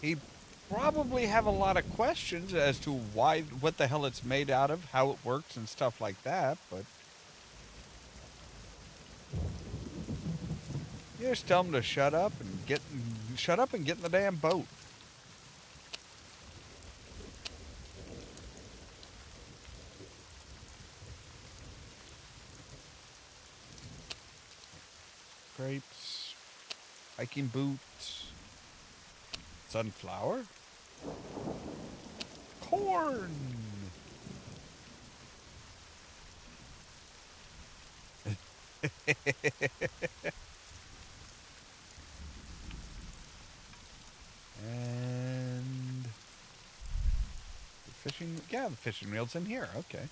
He'd probably have a lot of questions as to why, what the hell it's made out of, how it works, and stuff like that. But you just tell him to shut up and get in the damn boat. Grapes, hiking boots, sunflower, corn. And the fishing reel's in here. Okay.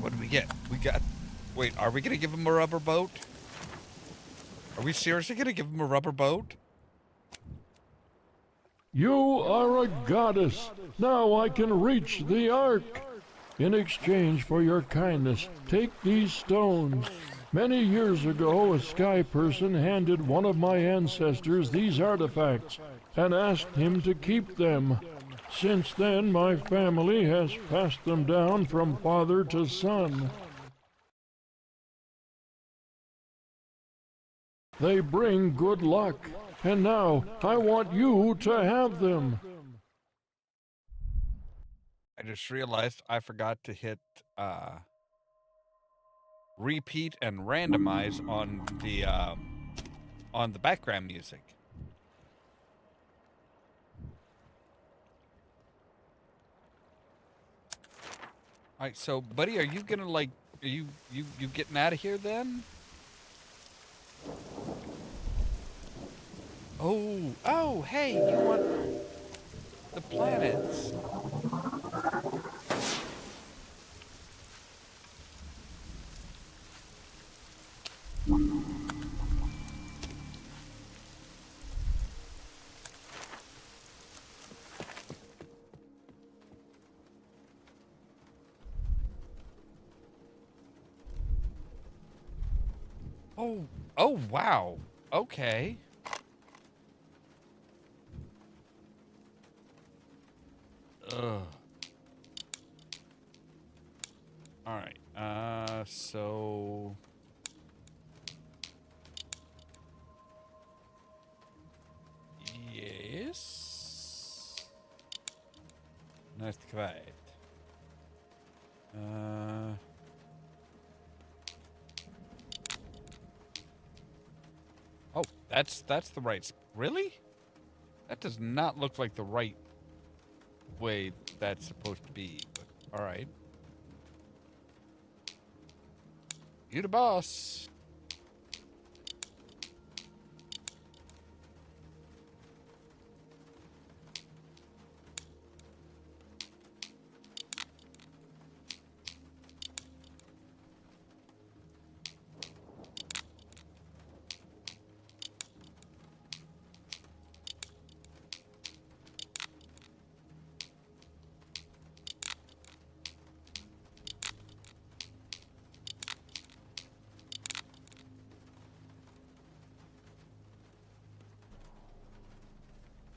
What do we get? Wait, are we going to give him a rubber boat? Are we seriously going to give him a rubber boat? You are a goddess. Now I can reach the ark. In exchange for your kindness, take these stones. Many years ago, a sky person handed one of my ancestors these artifacts and asked him to keep them. Since then, my family has passed them down from father to son. They bring good luck, and now I want you to have them. I just realized I forgot to hit repeat and randomize on the background music. All right, so buddy, are you gonna are you getting out of here then? Oh, hey, you want the planets? Oh, wow. Okay. Ugh. All right. So yes. Not quite. Oh, that's the right. Really? That does not look like the right way that's supposed to be. But all right. You the boss.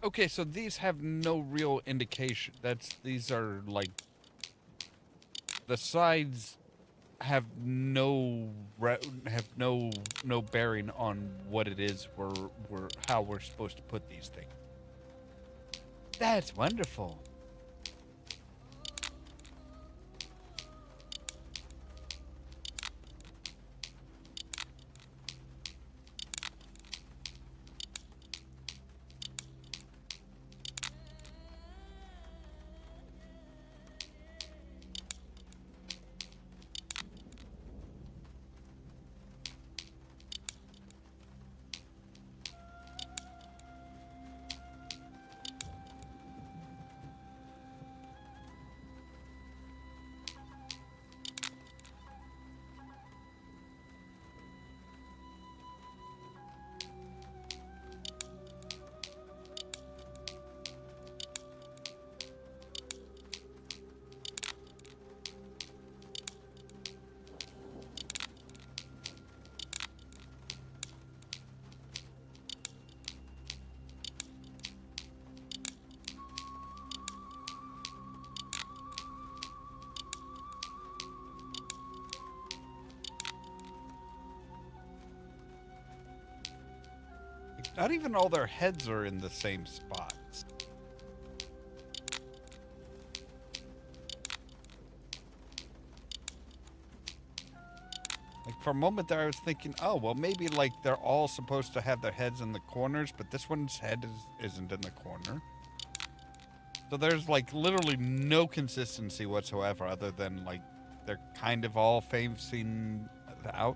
Okay, so these have no real indication. These are like the sides have no bearing on what it is we're how we're supposed to put these things. That's wonderful. Not even all their heads are in the same spots. Like, for a moment there, I was thinking, oh, well, maybe, like, they're all supposed to have their heads in the corners, but this one's head isn't in the corner. So there's, like, literally no consistency whatsoever, other than, like, they're kind of all facing out.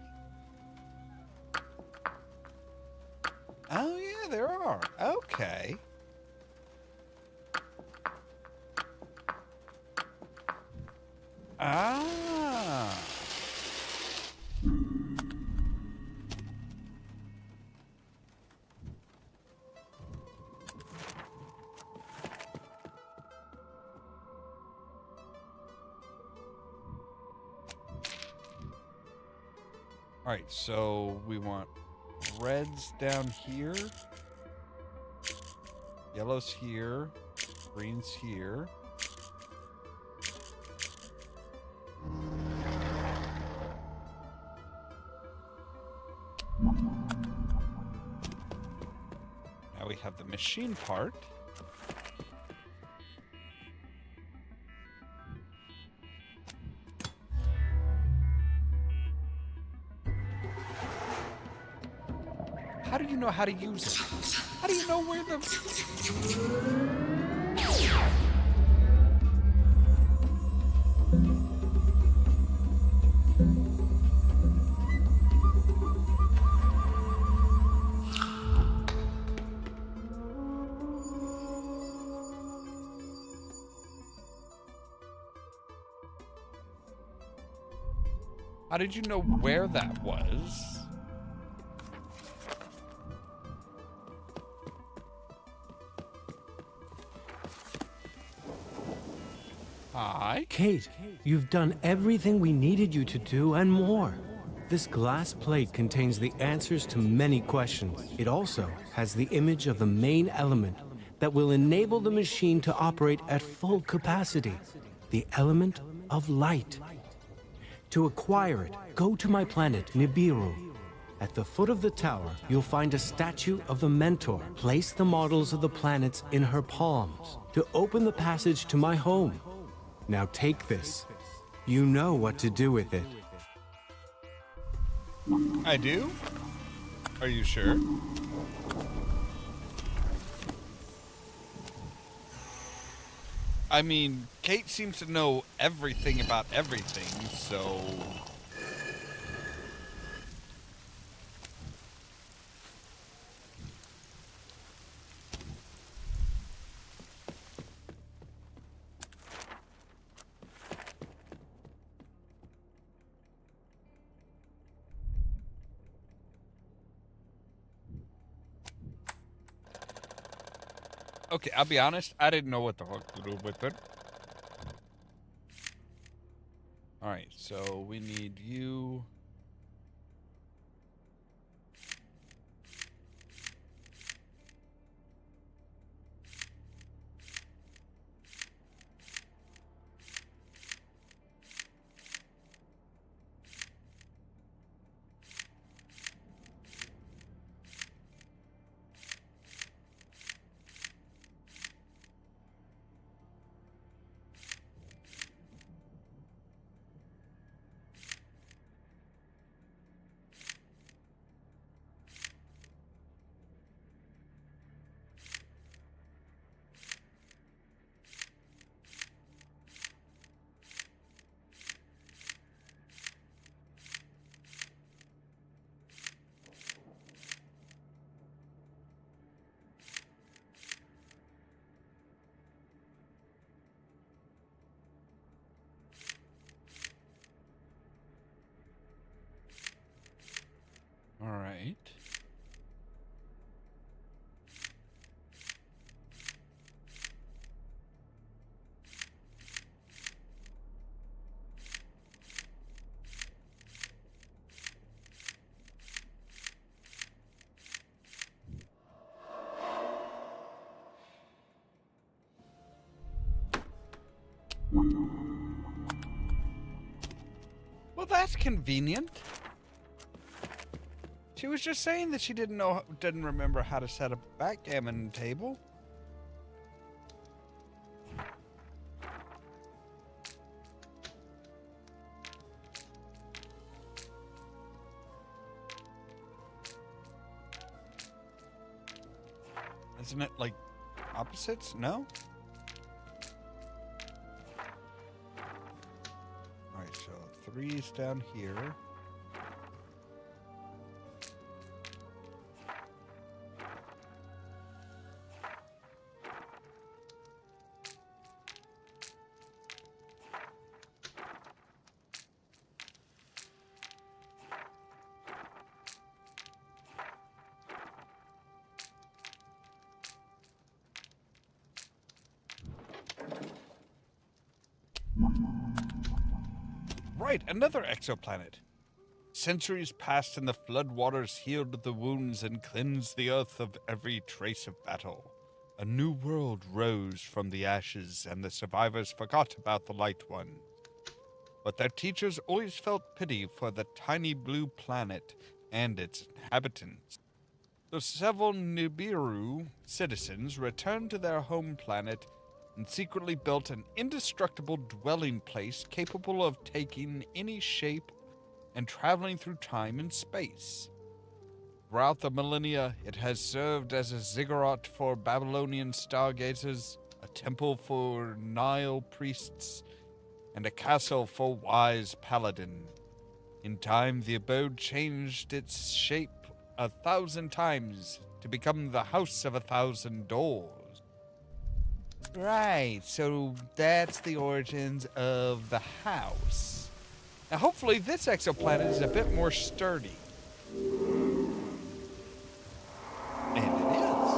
Oh, yeah, there are. Okay. Ah. All right, so we want reds down here, yellows here, greens here. Now we have the machine part. How do you know how to use it? How do you know where the... How did you know where that was? Hi. Kate, you've done everything we needed you to do and more. This glass plate contains the answers to many questions. It also has the image of the main element that will enable the machine to operate at full capacity, the element of light. To acquire it, go to my planet, Nibiru. At the foot of the tower, you'll find a statue of the Mentor. Place the models of the planets in her palms to open the passage to my home. Now take this. You know what to do with it. I do? Are you sure? I mean, Kate seems to know everything about everything, so... Okay, I'll be honest, I didn't know what the fuck to do with it. Alright, so we need you. All right. Well, that's convenient. She was just saying that she didn't remember how to set a backgammon table. Isn't it like opposites? No? Alright, so 3's down here. Right, another exoplanet. Centuries passed and the floodwaters healed the wounds and cleansed the earth of every trace of battle. A new world rose from the ashes, and the survivors forgot about the Light Ones. But their teachers always felt pity for the tiny blue planet and its inhabitants. So several Nibiru citizens returned to their home planet and secretly built an indestructible dwelling place capable of taking any shape and traveling through time and space. Throughout the millennia, it has served as a ziggurat for Babylonian stargazers, a temple for Nile priests, and a castle for wise paladin. In time, the abode changed its shape 1,000 times to become the House of 1,000 Doors. Right, so that's the origins of the house. Now, hopefully this exoplanet is a bit more sturdy. And it is.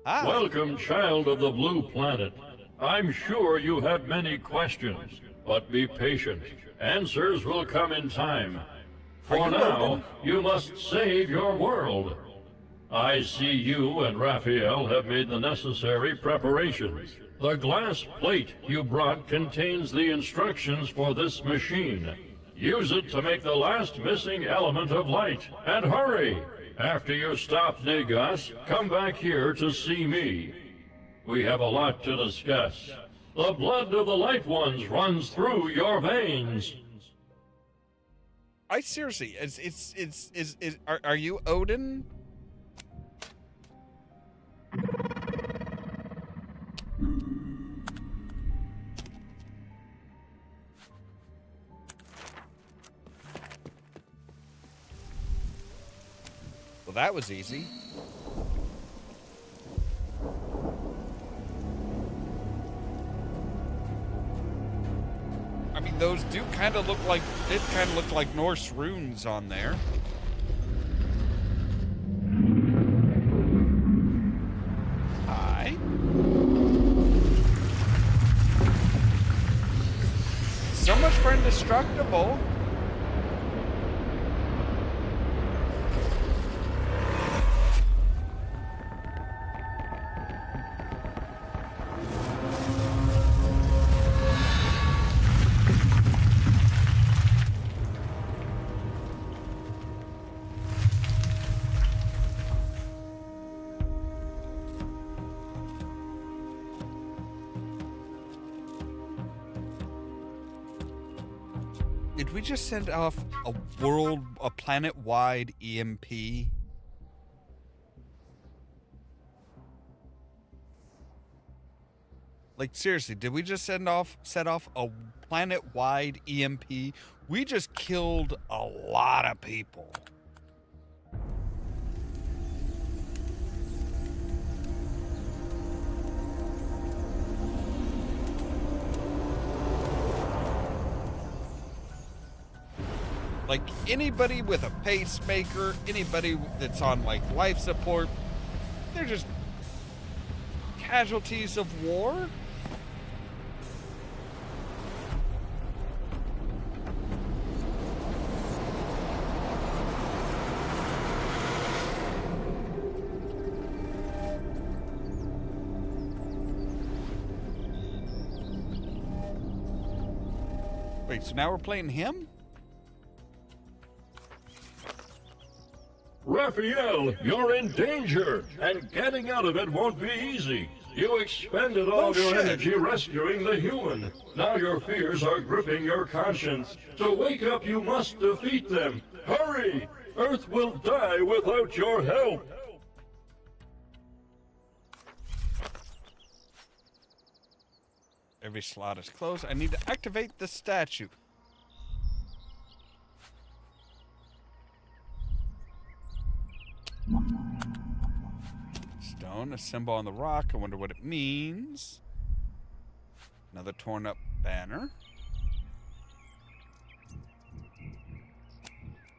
Hi. Welcome, child of the blue planet. I'm sure you have many questions, but be patient. Answers will come in time. For now, you must save your world. I see you and Raphael have made the necessary preparations. The glass plate you brought contains the instructions for this machine. Use it to make the last missing element of light, and hurry! After you stop Nagas, come back here to see me. We have a lot to discuss. The blood of the Light Ones runs through your veins. I seriously, are you Odin? Well, that was easy. I mean, those do kind of look like, it kind of looked like Norse runes on there. Hi. So much for indestructible. Did we just send off a planet-wide EMP? Like, seriously, did we just set off a planet-wide EMP? We just killed a lot of people. Like, anybody with a pacemaker, anybody that's on, like, life support, they're just casualties of war? Wait, so now we're playing him? Raphael, you're in danger, and getting out of it won't be easy. You expended all your energy rescuing the human. Now your fears are gripping your conscience. To wake up, you must defeat them. Hurry! Earth will die without your help. Every slot is closed. I need to activate the statue. Stone, a symbol on the rock. I wonder what it means. Another torn up banner.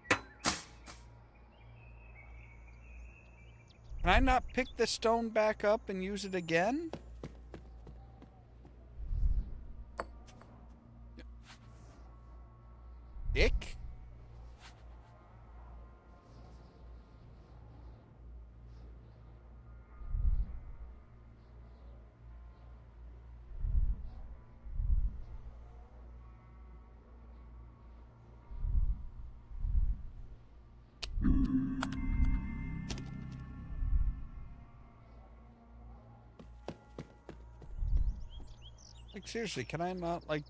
Can I not pick the stone back up and use it again? Dick? Like, seriously, can I not, like...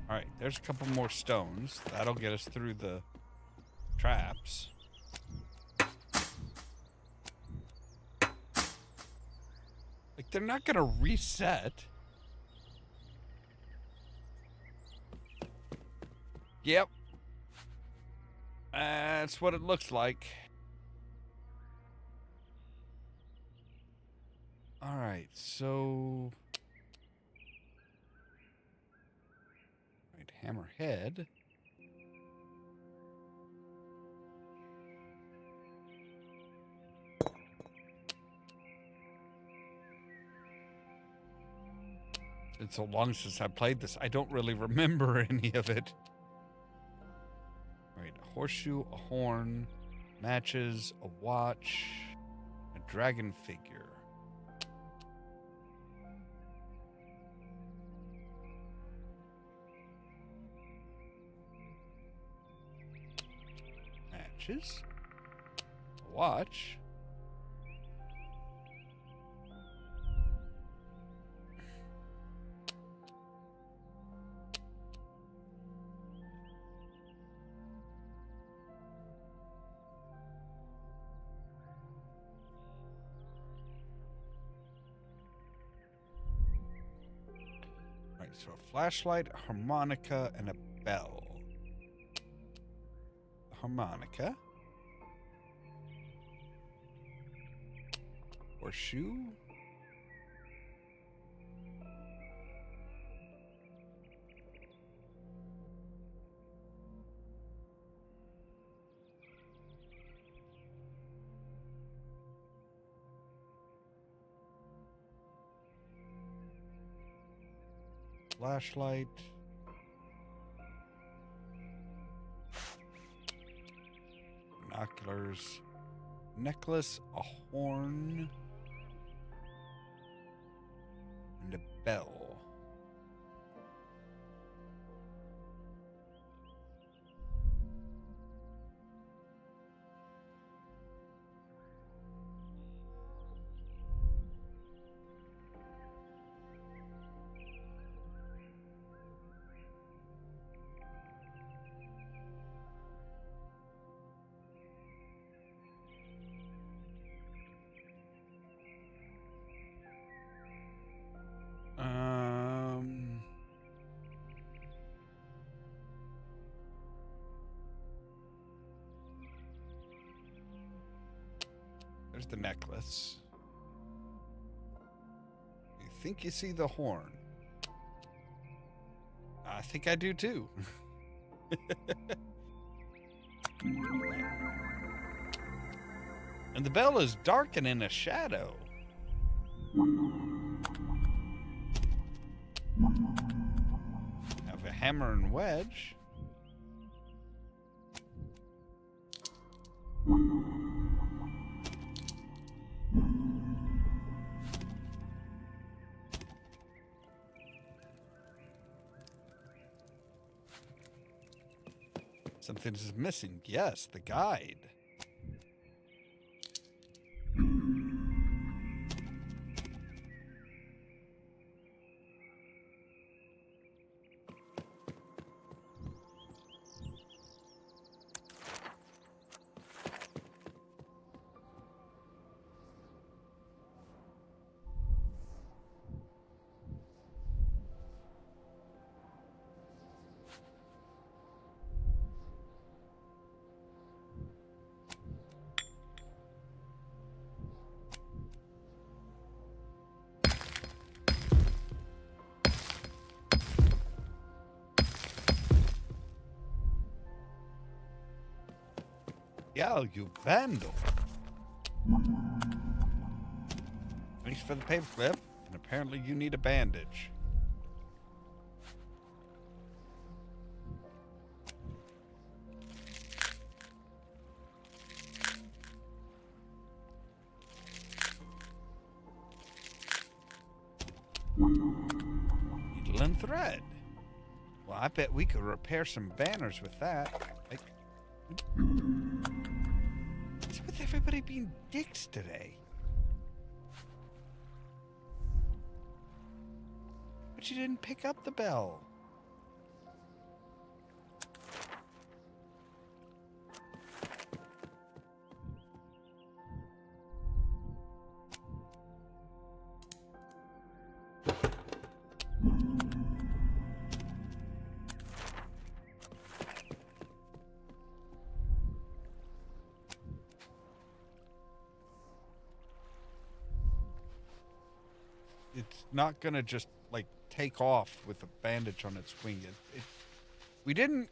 Alright, there's a couple more stones. That'll get us through the traps. Like, they're not gonna reset. Yep. That's what it looks like. Alright, so... Hammerhead. It's so long since I played this, I don't really remember any of it. All right, a horseshoe, a horn, matches, a watch, a dragon figure. Matches, a watch. Right, so a flashlight, a harmonica, and a bell. Harmonica. Horseshoe. Flashlight. Binoculars, necklace, a horn, and a bell. There's the necklace. You think you see the horn? I think I do too. And the bell is dark and in a shadow. Have a hammer and wedge. Something is missing. Yes, the guide. Yeah, you vandal. Thanks for the paperclip, and apparently you need a bandage. Needle and thread. Well, I bet we could repair some banners with that. What's with everybody being dicks today? But you didn't pick up the bell. It's not gonna just like take off with a bandage on its wing. We didn't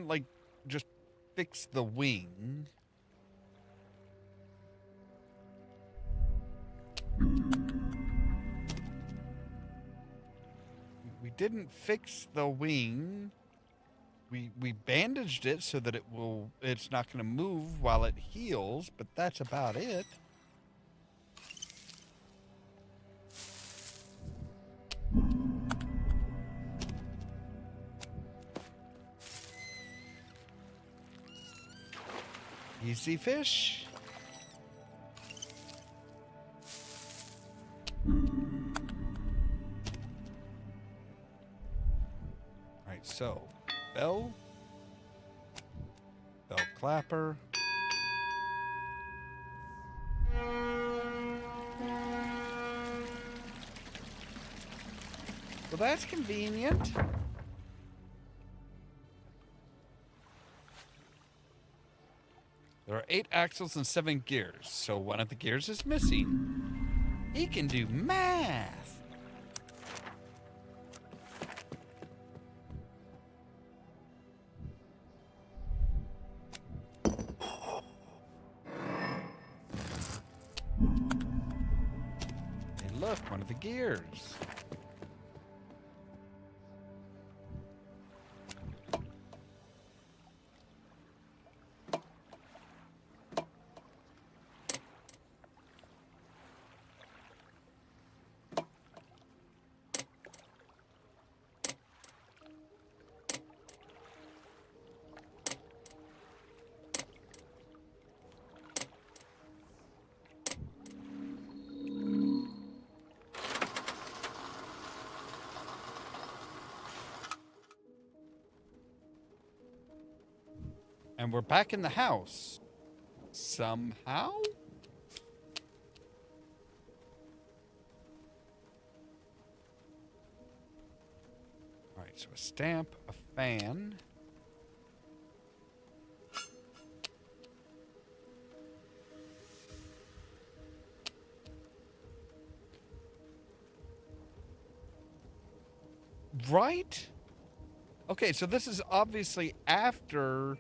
like just fix the wing. We didn't fix the wing. We bandaged it so that it's not gonna move while it heals, but that's about it. Easy fish. Right, so bell clapper. Well, that's convenient. There are 8 axles and 7 gears, so one of the gears is missing. He can do math. Hey, look, one of the gears. And we're back in the house. Somehow? Alright, so a stamp, a fan. Right? Okay, so this is obviously after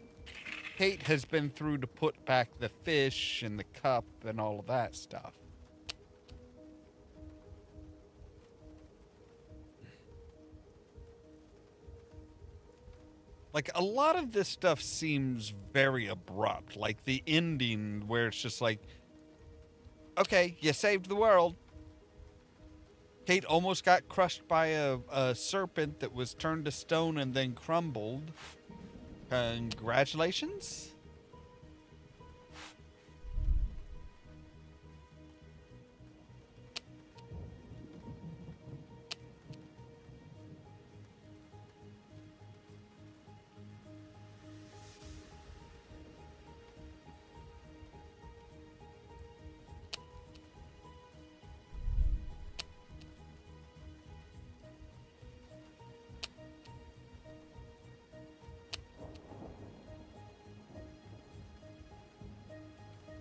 Kate has been through to put back the fish and the cup and all of that stuff. Like, a lot of this stuff seems very abrupt. Like, the ending where it's just like, okay, you saved the world. Kate almost got crushed by a serpent that was turned to stone and then crumbled. Congratulations?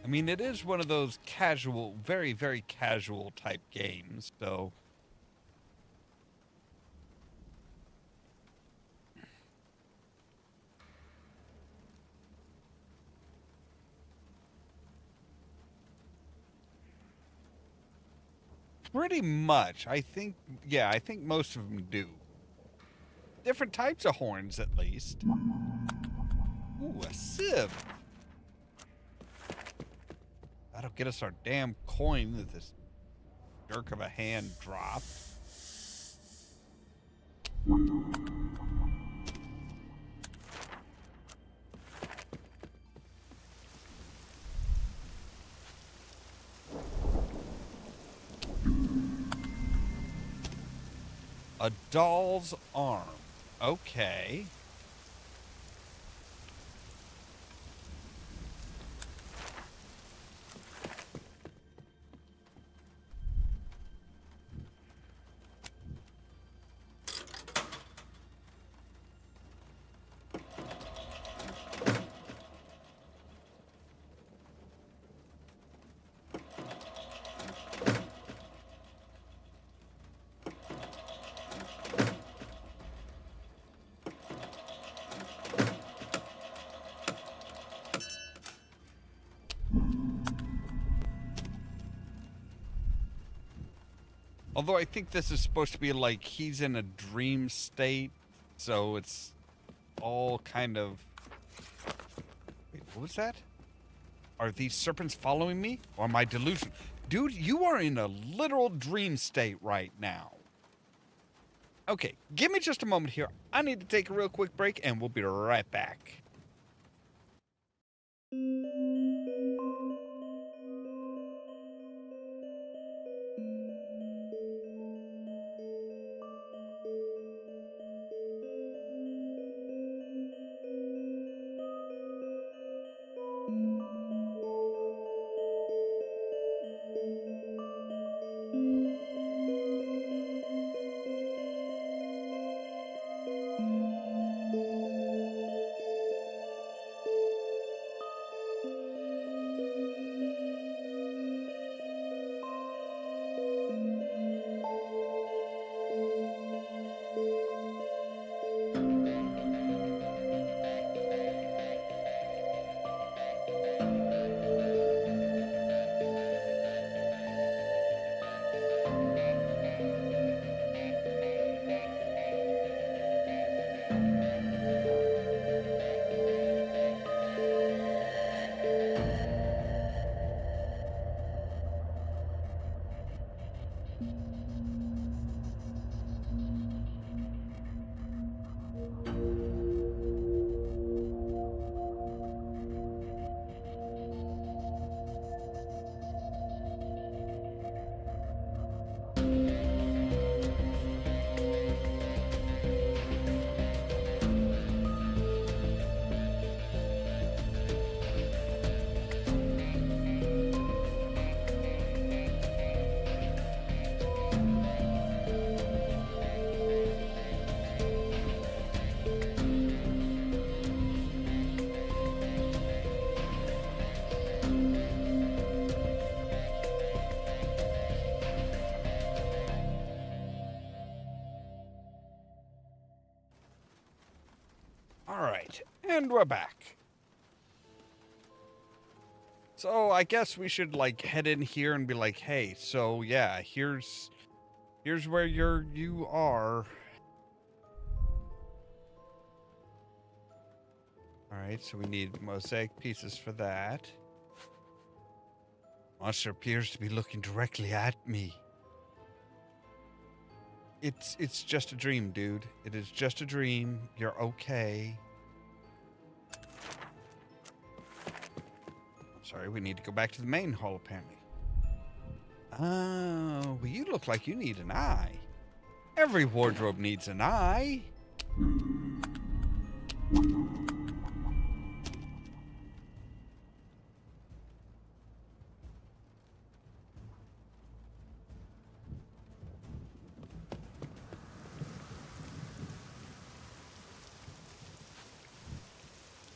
I mean, it is one of those casual, very, very casual type games, so... Pretty much. I think, yeah, I think most of them do. Different types of horns, at least. Ooh, a sieve. That'll get us our damn coin that this jerk of a hand dropped. A doll's arm. Okay. Although I think this is supposed to be like he's in a dream state, so it's all kind of... Wait, what was that? Are these serpents following me? Or am I delusion? Dude, you are in a literal dream state right now. Okay, give me just a moment here. I need to take a real quick break, and we'll be right back. And we're back. So I guess we should like head in here and be like, hey, so yeah, here's where you are. Alright, so we need mosaic pieces for that. Monster appears to be looking directly at me. It's just a dream, dude. It is just a dream. You're okay. Sorry, we need to go back to the main hall, apparently. Oh, well, you look like you need an eye. Every wardrobe needs an eye.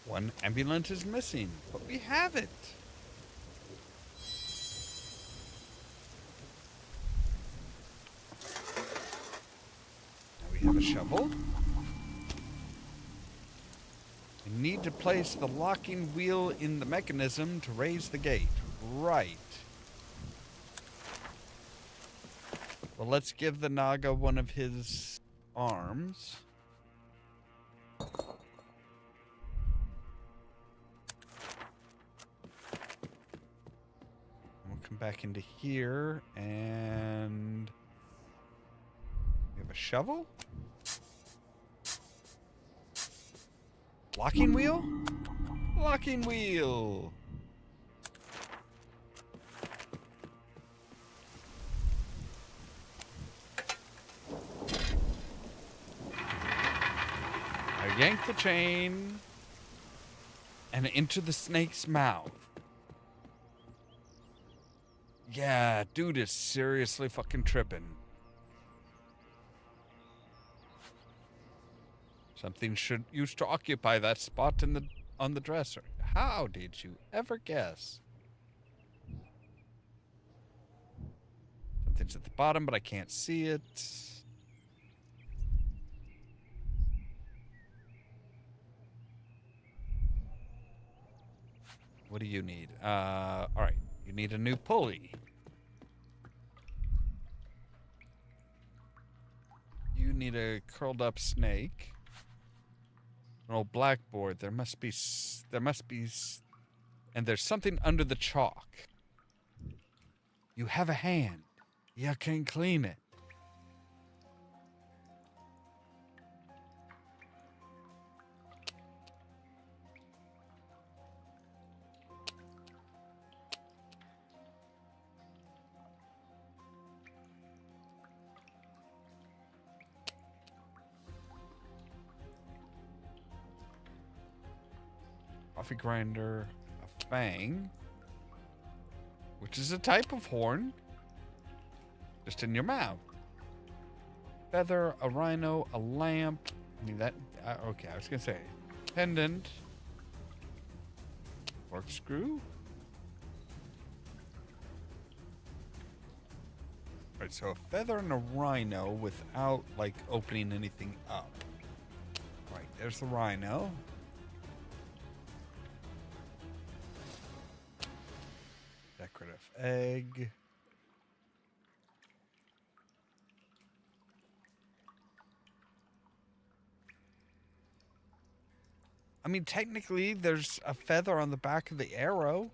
One ambulance is missing, but we have it. Now we have a shovel. We need to place the locking wheel in the mechanism to raise the gate. Right. Well, let's give the Naga one of his arms. Come back into here, and we have a shovel? Locking wheel? Locking wheel! I yank the chain, and into the snake's mouth. Yeah, dude is seriously fucking tripping. Something used to occupy that spot on the dresser. How did you ever guess? Something's at the bottom, but I can't see it. What do you need? All right. You need a new pulley. You need a curled up snake. An old blackboard. There must be, and there's something under the chalk. You have a hand. You can clean it. Coffee grinder, a fang, which is a type of horn, just in your mouth. Feather, a rhino, a lamp. I mean that. Okay, I was gonna say pendant, corkscrew. Right, so a feather and a rhino without like opening anything up. Right, there's the rhino. Decorative egg. I mean, technically, there's a feather on the back of the arrow.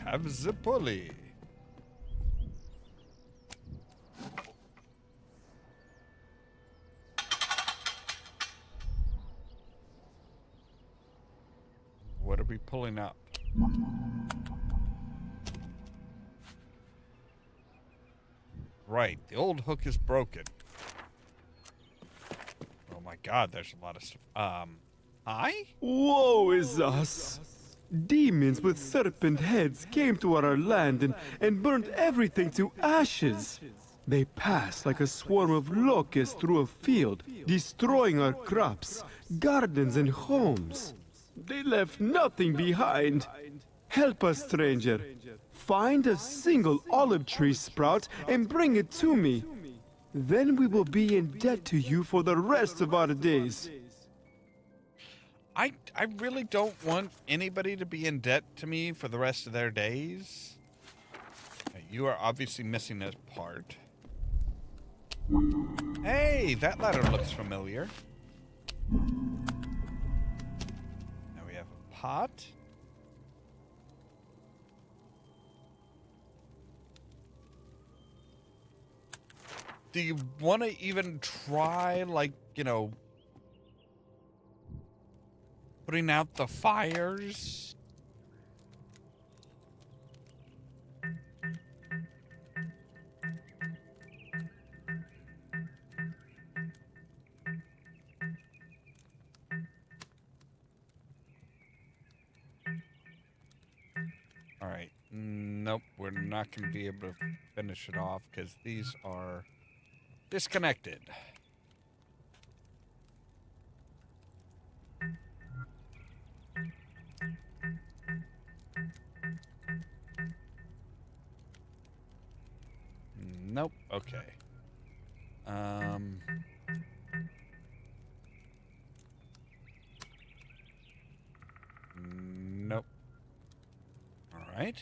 Have the pulley. What are we pulling up? Right, the old hook is broken. Oh my god, there's a lot of stuff. Hi? Woe is us! Demons with serpent heads came to our land and burned everything to ashes. They passed like a swarm of locusts through a field, destroying our crops, gardens, and homes. They left nothing behind. Help us, stranger. Find a single olive tree sprout and bring it to me. Then we will be in debt to you for the rest of our days. I really don't want anybody to be in debt to me for the rest of their days. Okay, you are obviously missing a part. Hey, that ladder looks familiar. Now we have a pot. Do you want to even try, like, you know, putting out the fires? All right. Nope, we're not going to be able to finish it off because these are disconnected. Nope. Okay. Nope. All right.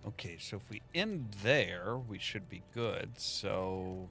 Okay, so if we end there, we should be good. So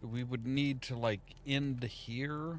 we would need to, like, end here.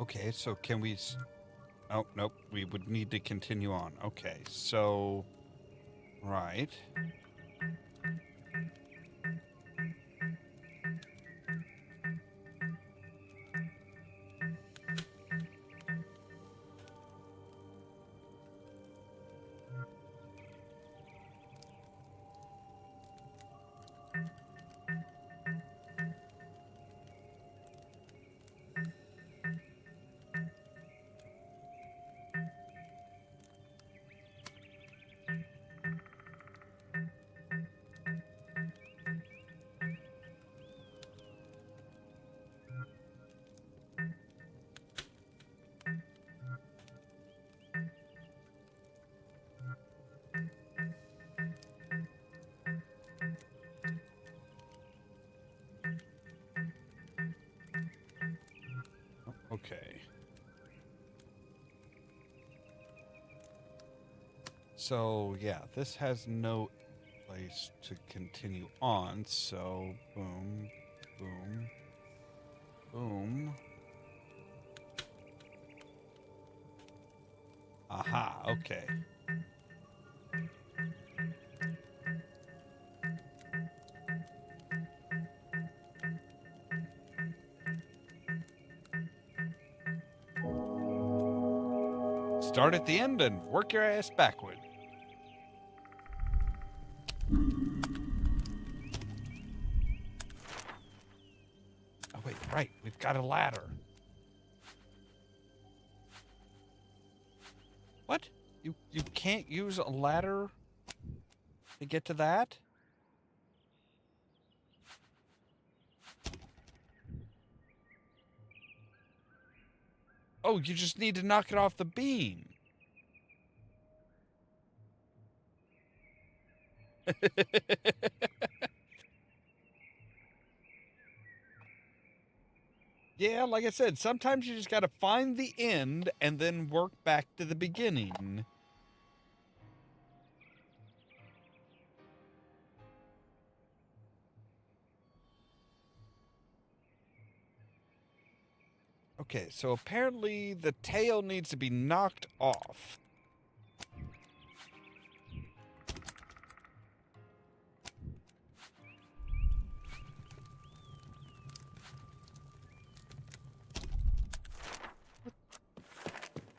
Okay, so can we... Oh, nope. We would need to continue on. Okay, so... Right. Okay. So, yeah, this has no place to continue on, so boom, boom, boom. Aha, okay. start at the end and work your ass backward. Oh, wait, right. We've got a ladder. What? You can't use a ladder to get to that? Oh, you just need to knock it off the beam. Yeah, like I said, sometimes you just got to find the end and then work back to the beginning. Okay, so apparently the tail needs to be knocked off.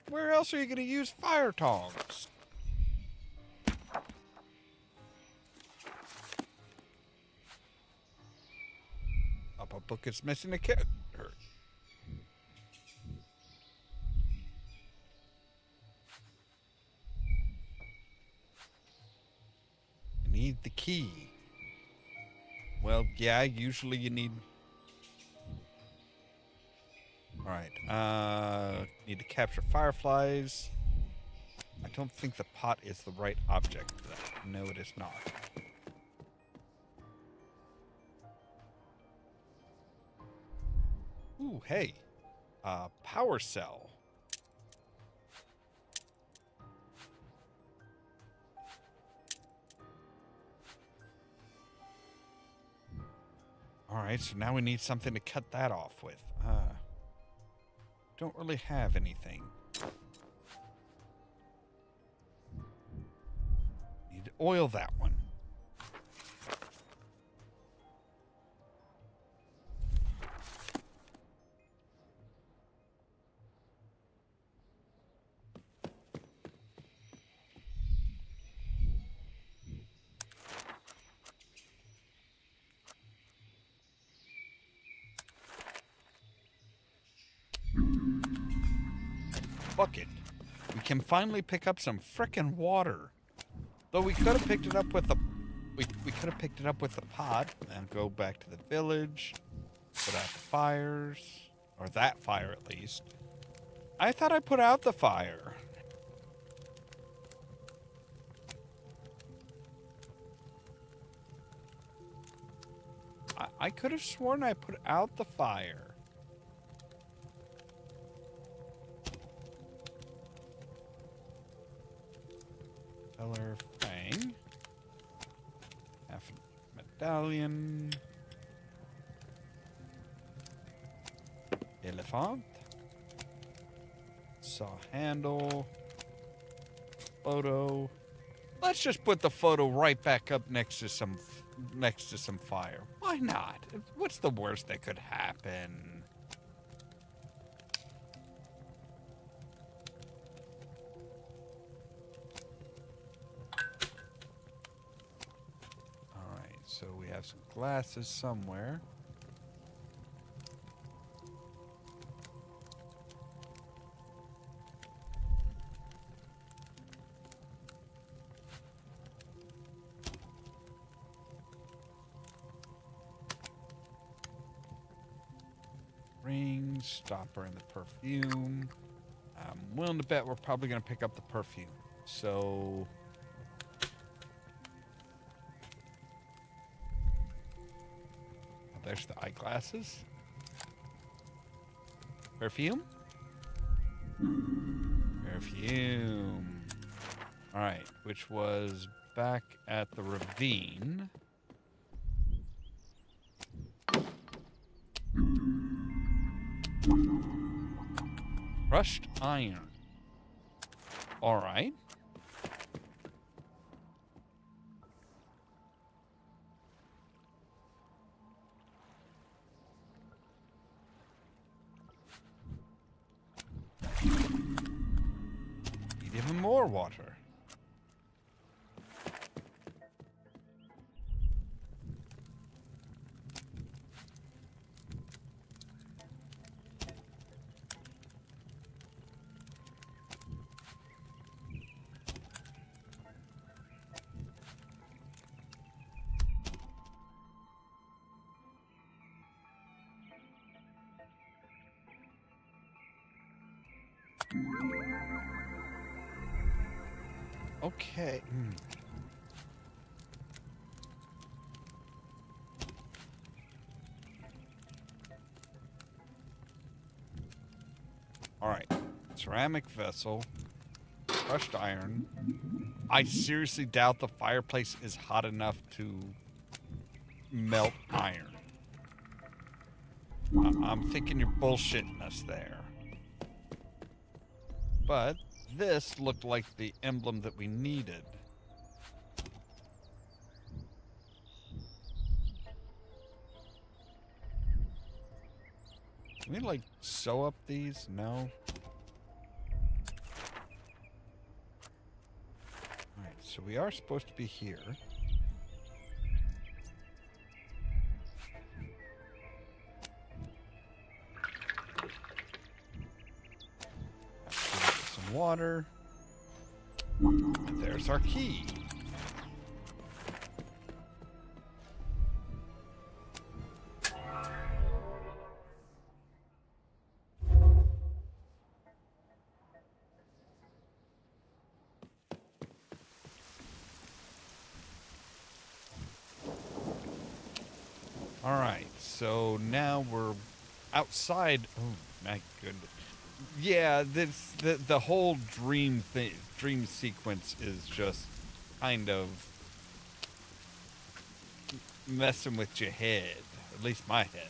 Where else are you going to use fire tongs? Up a book is missing a character. You need the key. Well, yeah, usually you need... Alright, need to capture fireflies. I don't think the pot is the right object for that. No, it is not. Ooh, hey. Power cell. Alright, so now we need something to cut that off with. Don't really have anything. Need to oil that one. Bucket. We can finally pick up some frickin' water. Though we could have picked it up with the... We could have picked it up with the pot and go back to the village. Put out the fires. Or that fire, at least. I thought I put out the fire. I could have sworn I put out the fire. Color fang. Half a medallion. Elephant. Saw handle. Photo. Let's just put the photo right back up next to some fire. Why not? What's the worst that could happen? So we have some glasses somewhere. Ring, stopper, and the perfume. I'm willing to bet we're probably going to pick up the perfume. So... there's the eyeglasses. Perfume? Perfume. Alright, which was back at the ravine. Crushed iron. Alright. more water. Okay. All right. Ceramic vessel. Crushed iron. I seriously doubt the fireplace is hot enough to melt iron. I'm thinking you're bullshitting us there. But this looked like the emblem that we needed. Can we, like, sew up these? No. Alright, so we are supposed to be here. Some water. And there's our key. All right, so now we're outside. Oh my goodness! Yeah, the whole dream sequence is just kind of messing with your head, at least my head.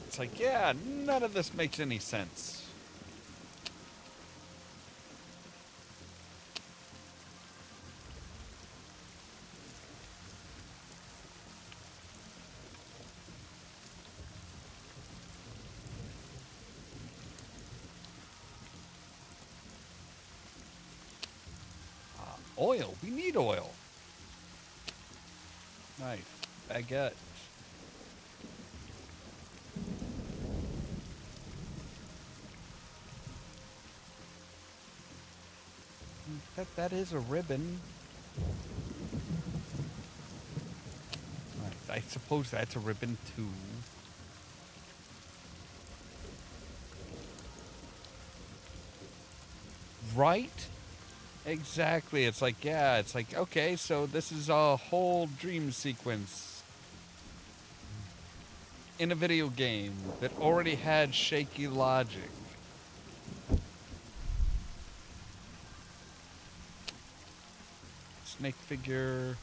It's like, yeah, none of this makes any sense. Oil. We need oil. Nice. Baguette. That is a ribbon. Right, I suppose that's a ribbon too. Right? Exactly. It's like, yeah, it's like, okay, so this is a whole dream sequence in a video game that already had shaky logic. Snake figure.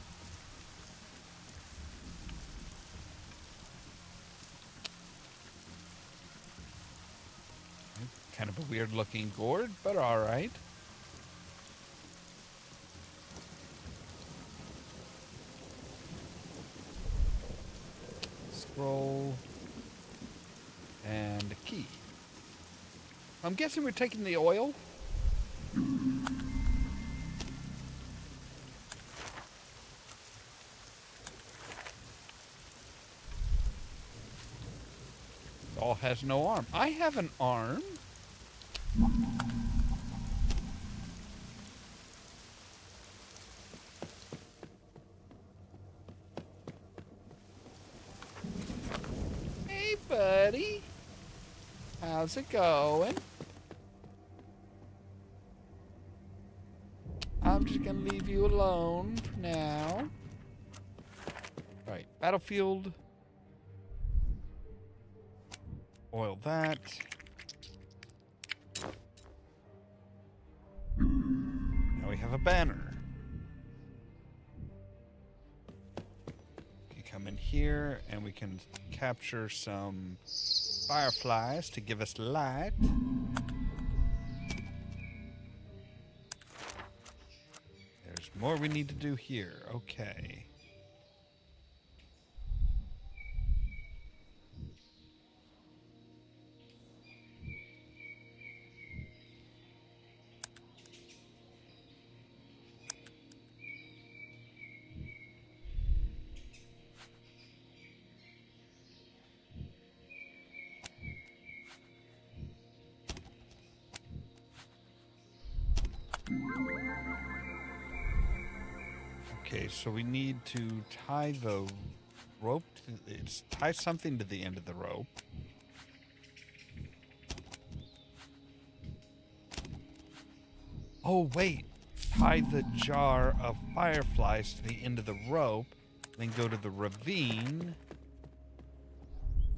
Kind of a weird looking gourd, but all right. Scroll. And a key. I'm guessing we're taking the oil. Doll has no arm. I have an arm. Hey, buddy. How's it going? I'm just gonna leave you alone for now. All right, battlefield. Oil that. Now we have a banner. We can come in here and we can capture some fireflies to give us light. There's more we need to do here. Okay. Okay, so we need to tie the rope. Tie something to the end of the rope. Oh, wait. Tie the jar of fireflies to the end of the rope, then go to the ravine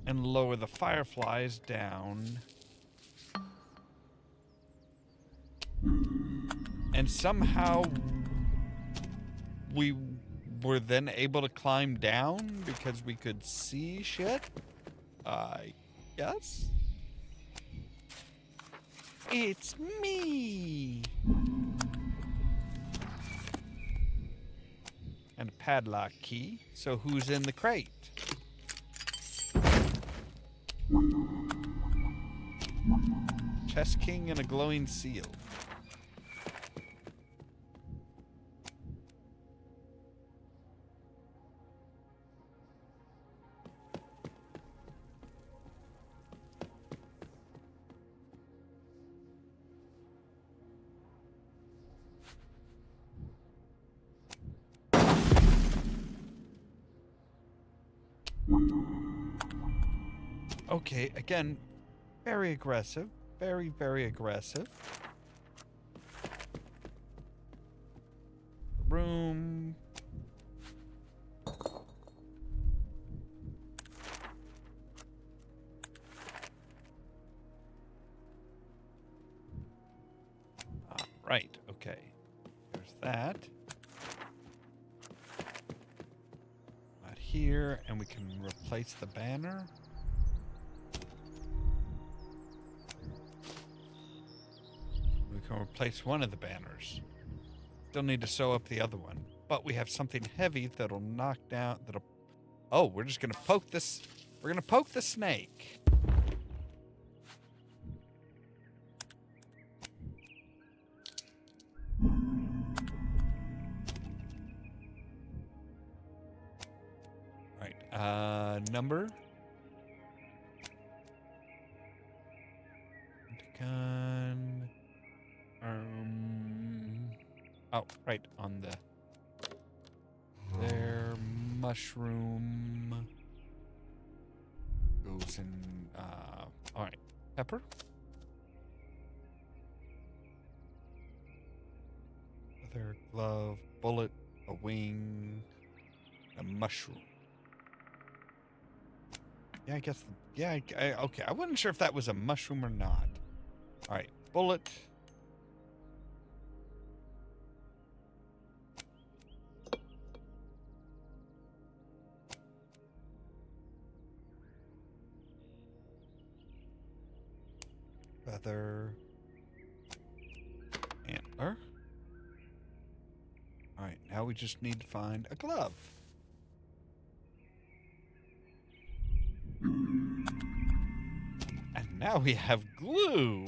and lower the fireflies down. And somehow we were then able to climb down because we could see shit? I guess? It's me! And a padlock key. So who's in the crate? Chest king and a glowing seal. Okay, again, very aggressive. Very, very aggressive. Room. Right, okay. There's that. Not here, and we can replace the banner. We can replace one of the banners. Still need to sew up the other one. But we have something heavy that'll knock down, oh, we're just gonna poke this. We're gonna poke the snake. Right, number. Gun. Oh, right, on the... There, mushroom... Goes in, alright, pepper. Leather, glove, bullet, a wing, a mushroom. Yeah, I guess, okay, I wasn't sure if that was a mushroom or not. Alright, bullet... Feather. Antler. Alright, now we just need to find a glove. And now we have glue.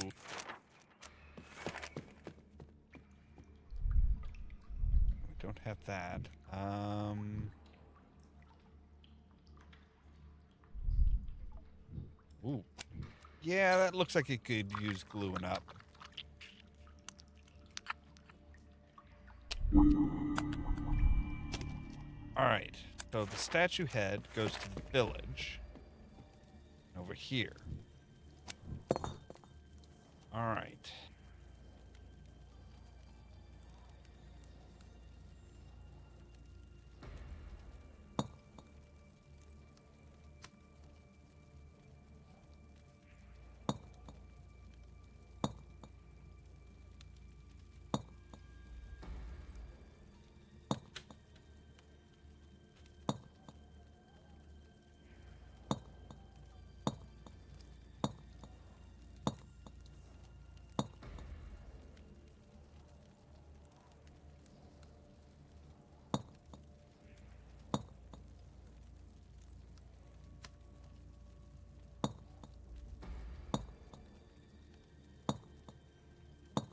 We don't have that. Ooh. Yeah, that looks like it could use gluing up. Alright, so the statue head goes to the village. Over here. Alright.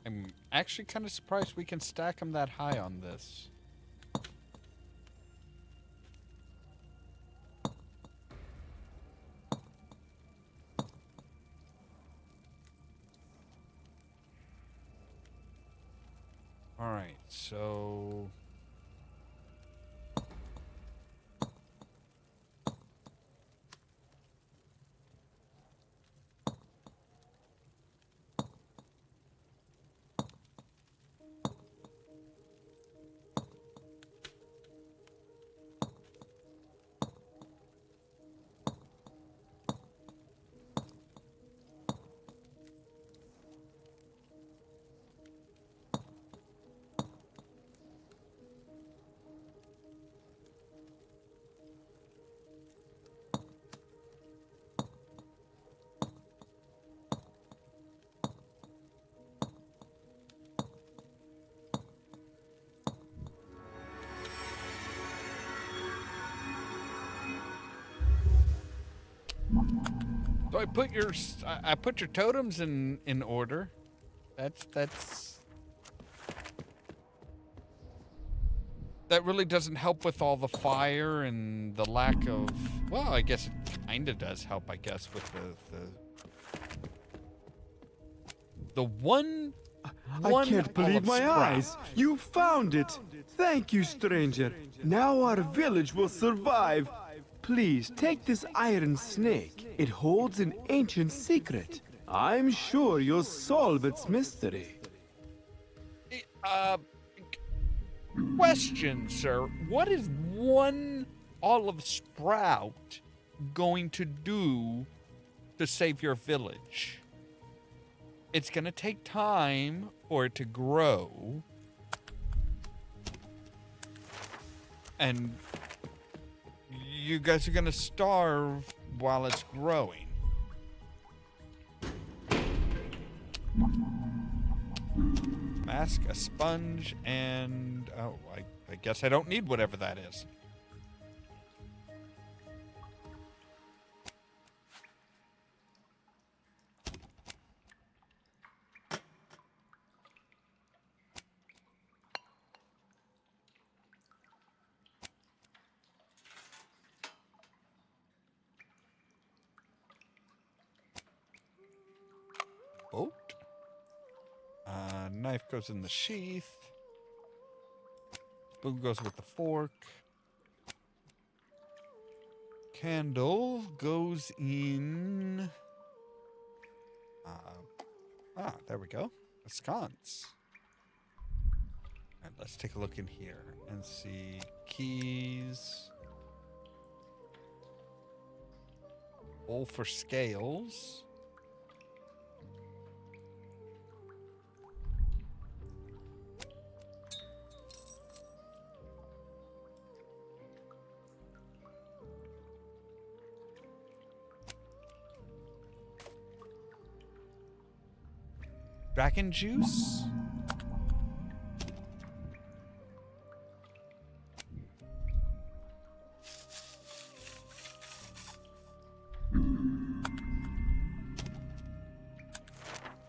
I'm actually kind of surprised we can stack them that high on this. Alright, so... So I put your totems in order. That really doesn't help with all the fire and the lack of, well, I guess it kind of does help, I guess, with the one I can't believe olive my sprout. eyes. You found it. Thank you, stranger. Now our village will survive. Please take this iron snake. It holds an ancient secret. I'm sure you'll solve its mystery. Question, sir. What is one olive sprout going to do to save your village? It's going to take time for it to grow. And you guys are going to starve while it's growing. Mask, a sponge, and... oh, I guess I don't need whatever that is. Boat. Knife goes in the sheath. Spoon goes with the fork. Candle goes in... there we go. A sconce. And let's take a look in here and see keys. Bowl for scales. Dragon juice?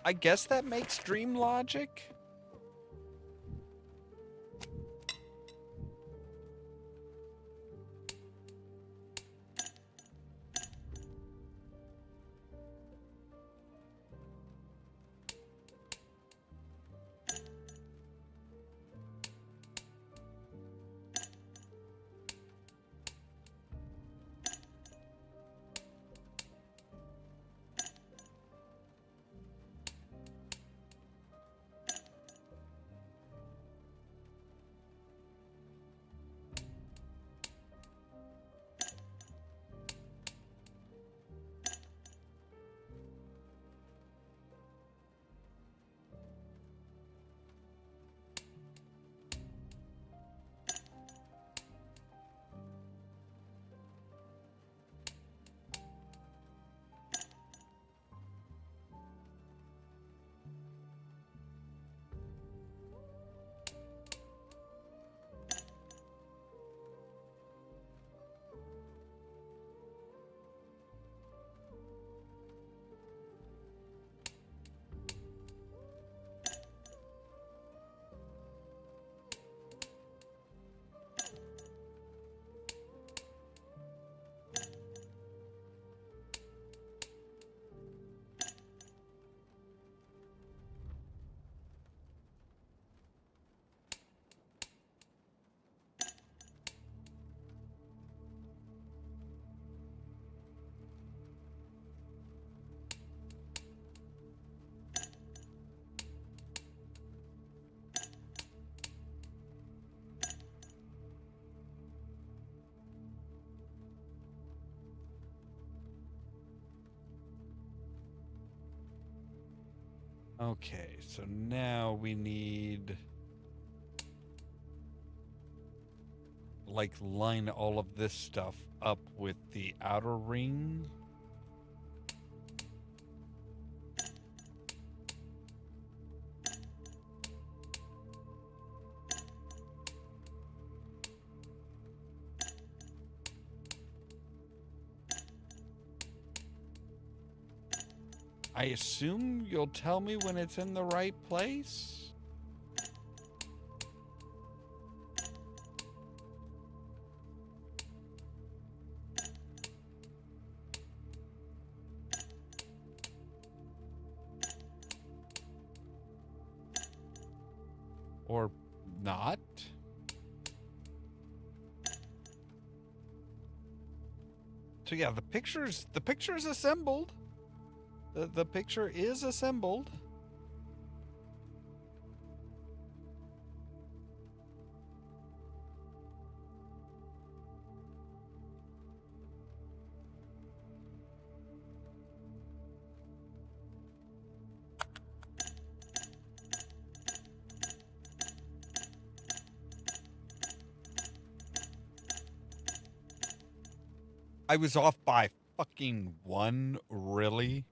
I guess that makes dream logic. Okay, so now we need, like, line all of this stuff up with the outer ring. I assume you'll tell me when it's in the right place? Or not? So yeah, the picture's assembled. The picture is assembled. I was off by fucking one, really?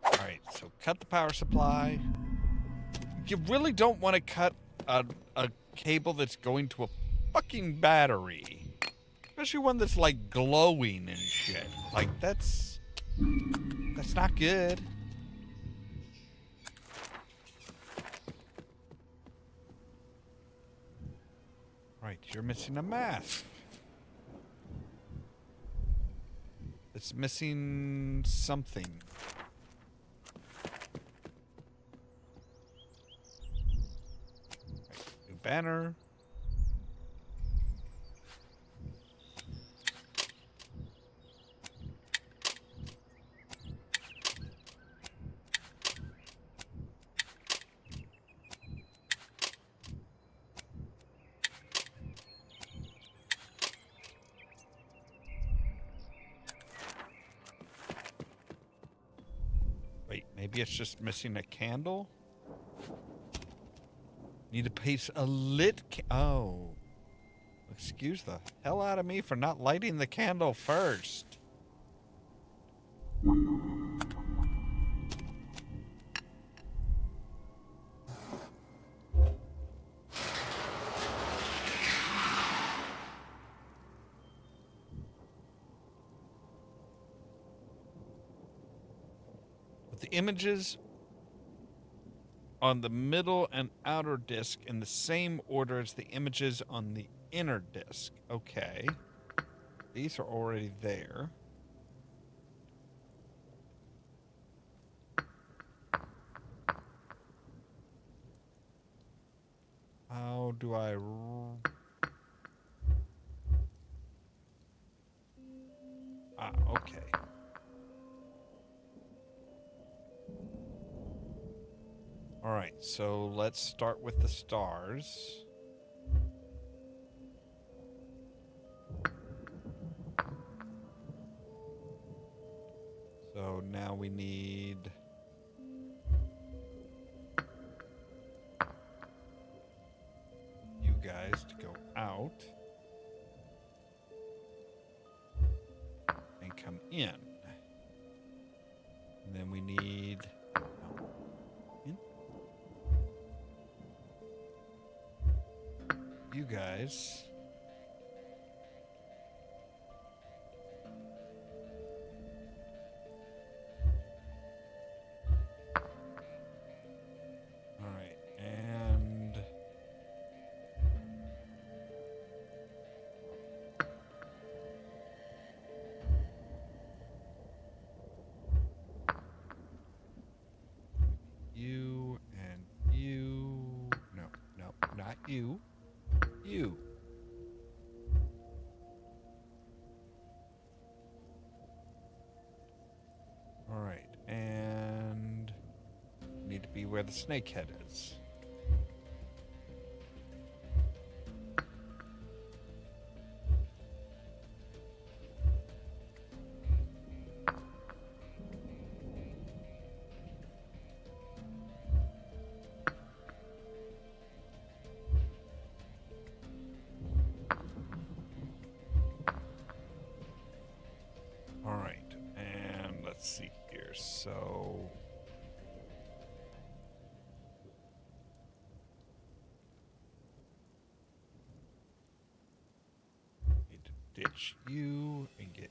Alright, so cut the power supply. You really don't want to cut a cable that's going to a fucking battery. Especially one that's like glowing and shit. Like that's not good. Right, you're missing a mask. It's missing something. Right, new banner. Wait, maybe it's just missing a candle? Need to place a lit oh. Excuse the hell out of me for not lighting the candle first. With the images on the middle and outer disc in the same order as the images on the inner disc. Okay. These are already there. How do I... okay. All right, so let's start with the stars. So now we need you guys to go out and come in. And then we need you guys. All right, and you and you. No, no, not you. You. All right, and need to be where the snake head is. touch you and get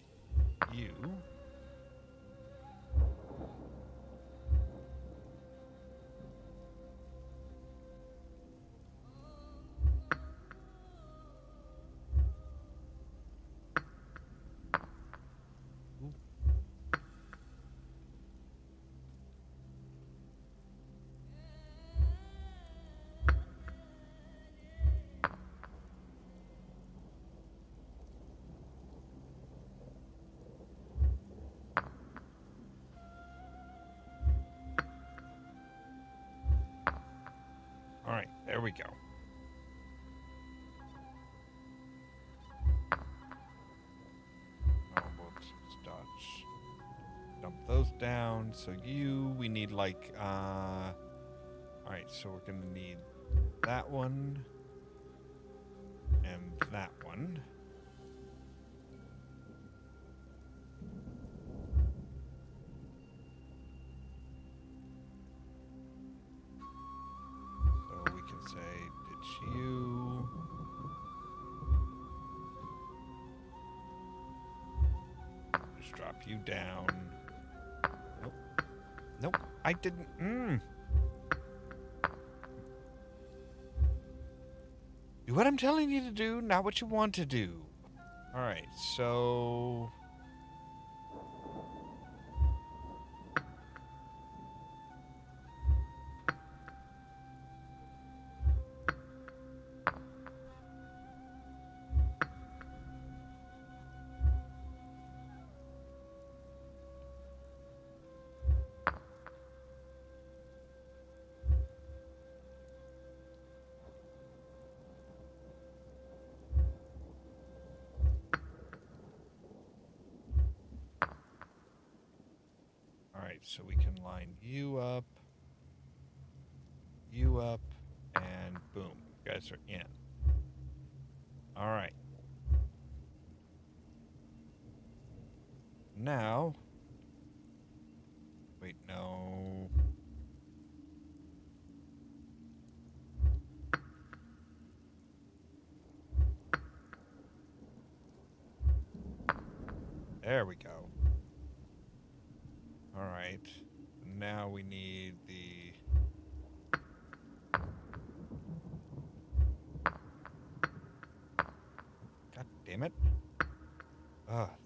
you. All right, there we go. Oh, we'll just dodge. Dump those down. So we need like, all right, so we're gonna need that one and that one. So we can say ditch you. Just drop you down. Nope. Nope. I didn't. Do what I'm telling you to do, not what you want to do. All right, so... Alright, so we can line you up, and boom, you guys are in. Alright. Now... Wait, no... There we go. Alright. Now we need the... God damn it.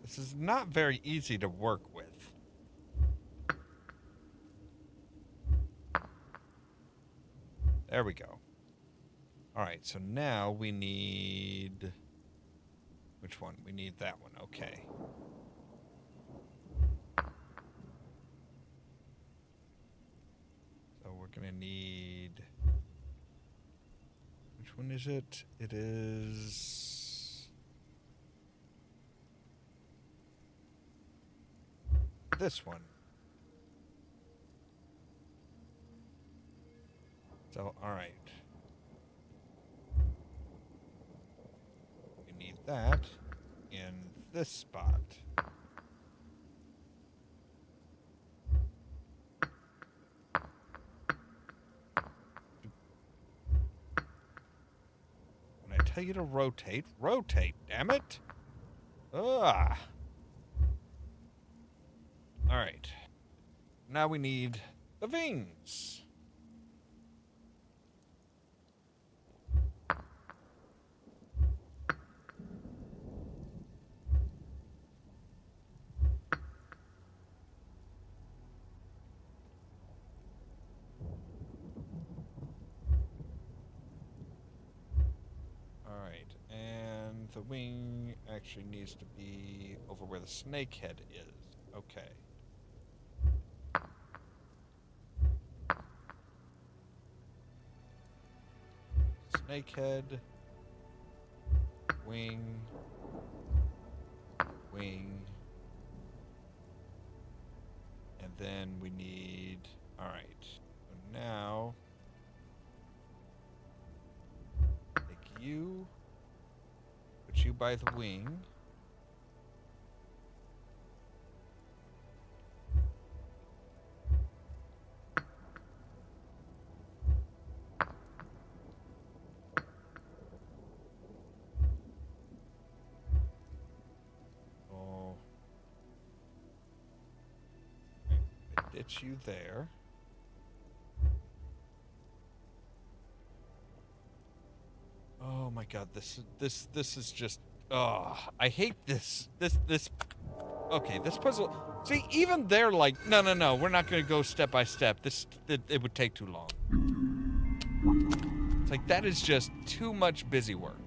This is not very easy to work with. There we go. Alright, so now we need... Which one? We need that one. Okay. So we're gonna need... Which one is it? It is... this one. So, alright. We need that in this spot. When I tell you to rotate, rotate, damn it! Ugh! Alright. Now we need the wings. Alright, and the wing actually needs to be over where the snake head is. Okay. Snakehead, wing, and then we need, alright, so now, take you, put you by the wing, ditch you there. Oh my god, this is just I hate this. Okay, this puzzle. See, even they're like, no, we're not going to go step by step. It would take too long. It's like, that is just too much busy work.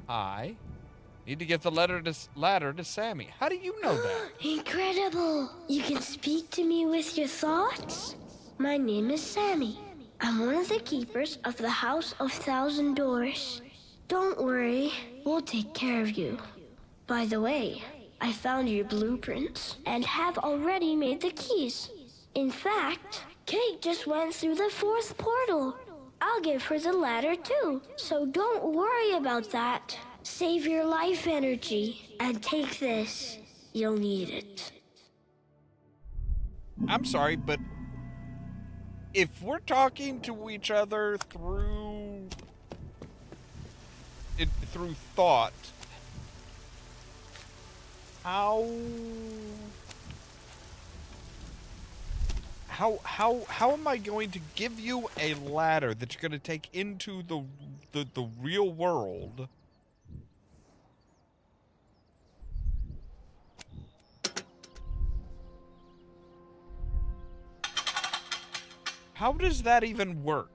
I need to get the ladder to Sammy. How do you know that? Incredible! You can speak to me with your thoughts? My name is Sammy. I'm one of the keepers of the House of Thousand Doors. Don't worry, we'll take care of you. By the way, I found your blueprints and have already made the keys. In fact, Kate just went through the 4th portal. I'll give her the ladder too, so don't worry about that. Save your life energy and take this. You'll need it. I'm sorry, but if we're talking to each other through thought, how am I going to give you a ladder that you're going to take into the real world? How does that even work?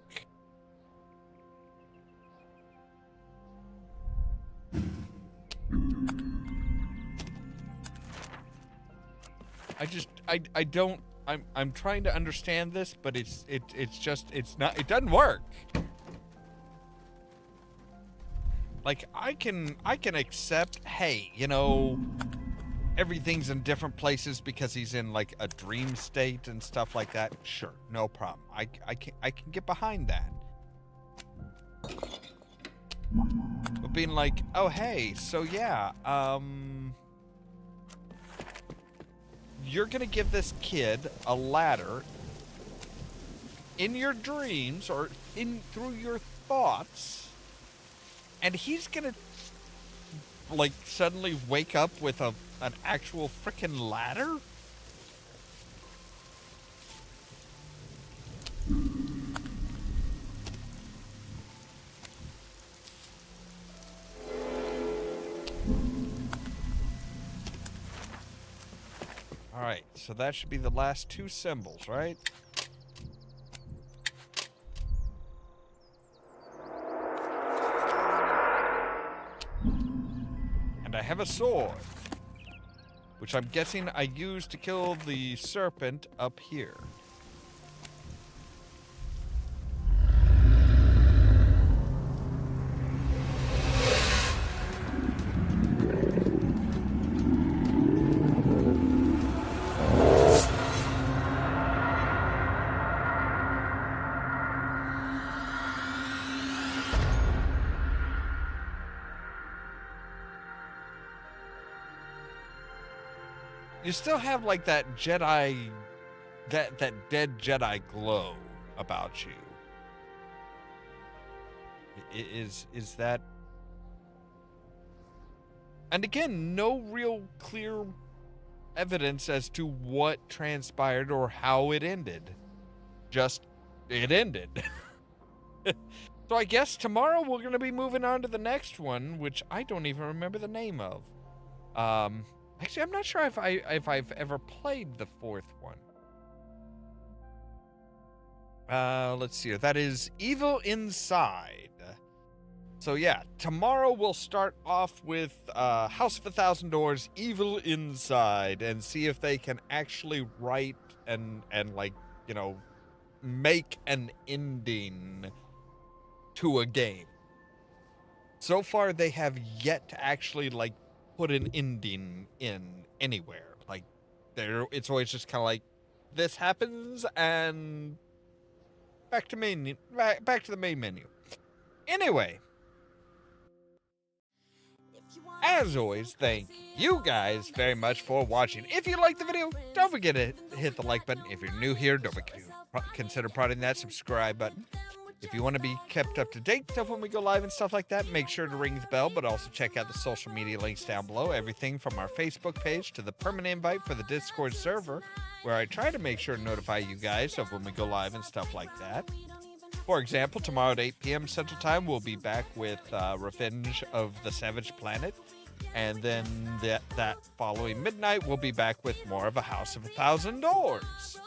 I don't. I'm trying to understand this, but it doesn't work. Like, I can accept, hey, you know, everything's in different places because he's in like a dream state and stuff like that. Sure, no problem. I can get behind that. But being like, oh hey, so yeah, you're gonna give this kid a ladder in your dreams or through your thoughts, and he's gonna like suddenly wake up with an actual frickin' ladder? Alright, so that should be the last 2 symbols, right? And I have a sword, which I'm guessing I used to kill the serpent up here. You still have like that Jedi, that dead Jedi glow about you. Is that? And again, no real clear evidence as to what transpired or how it ended. Just, it ended. So I guess tomorrow we're going to be moving on to the next one, which I don't even remember the name of. Actually, I'm not sure if I've ever played the 4th one. Let's see here. That is Evil Inside. So yeah, tomorrow we'll start off with House of 1,000 Doors, Evil Inside, and see if they can actually write and like, you know, make an ending to a game. So far, they have yet to actually like put an ending in anywhere. Like, it's always just kind of like, this happens and back to the main menu. Anyway, as always, thank you guys very much for watching. If you liked the video, don't forget to hit the like button. If you're new here, don't forget to consider prodding that subscribe button. If you want to be kept up to date stuff when we go live and stuff like that, make sure to ring the bell, but also check out the social media links down below. Everything from our Facebook page to the permanent invite for the Discord server, where I try to make sure to notify you guys of when we go live and stuff like that. For example, tomorrow at 8 p.m. Central Time, we'll be back with Revenge of the Savage Planet. And then that following midnight, we'll be back with more of A House of 1,000 Doors.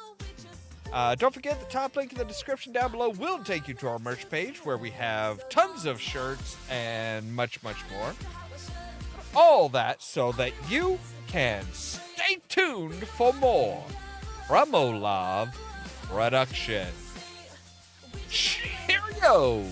Don't forget, the top link in the description down below will take you to our merch page, where we have tons of shirts and much, much more. All that so that you can stay tuned for more from Ollamh Production. Cheerio!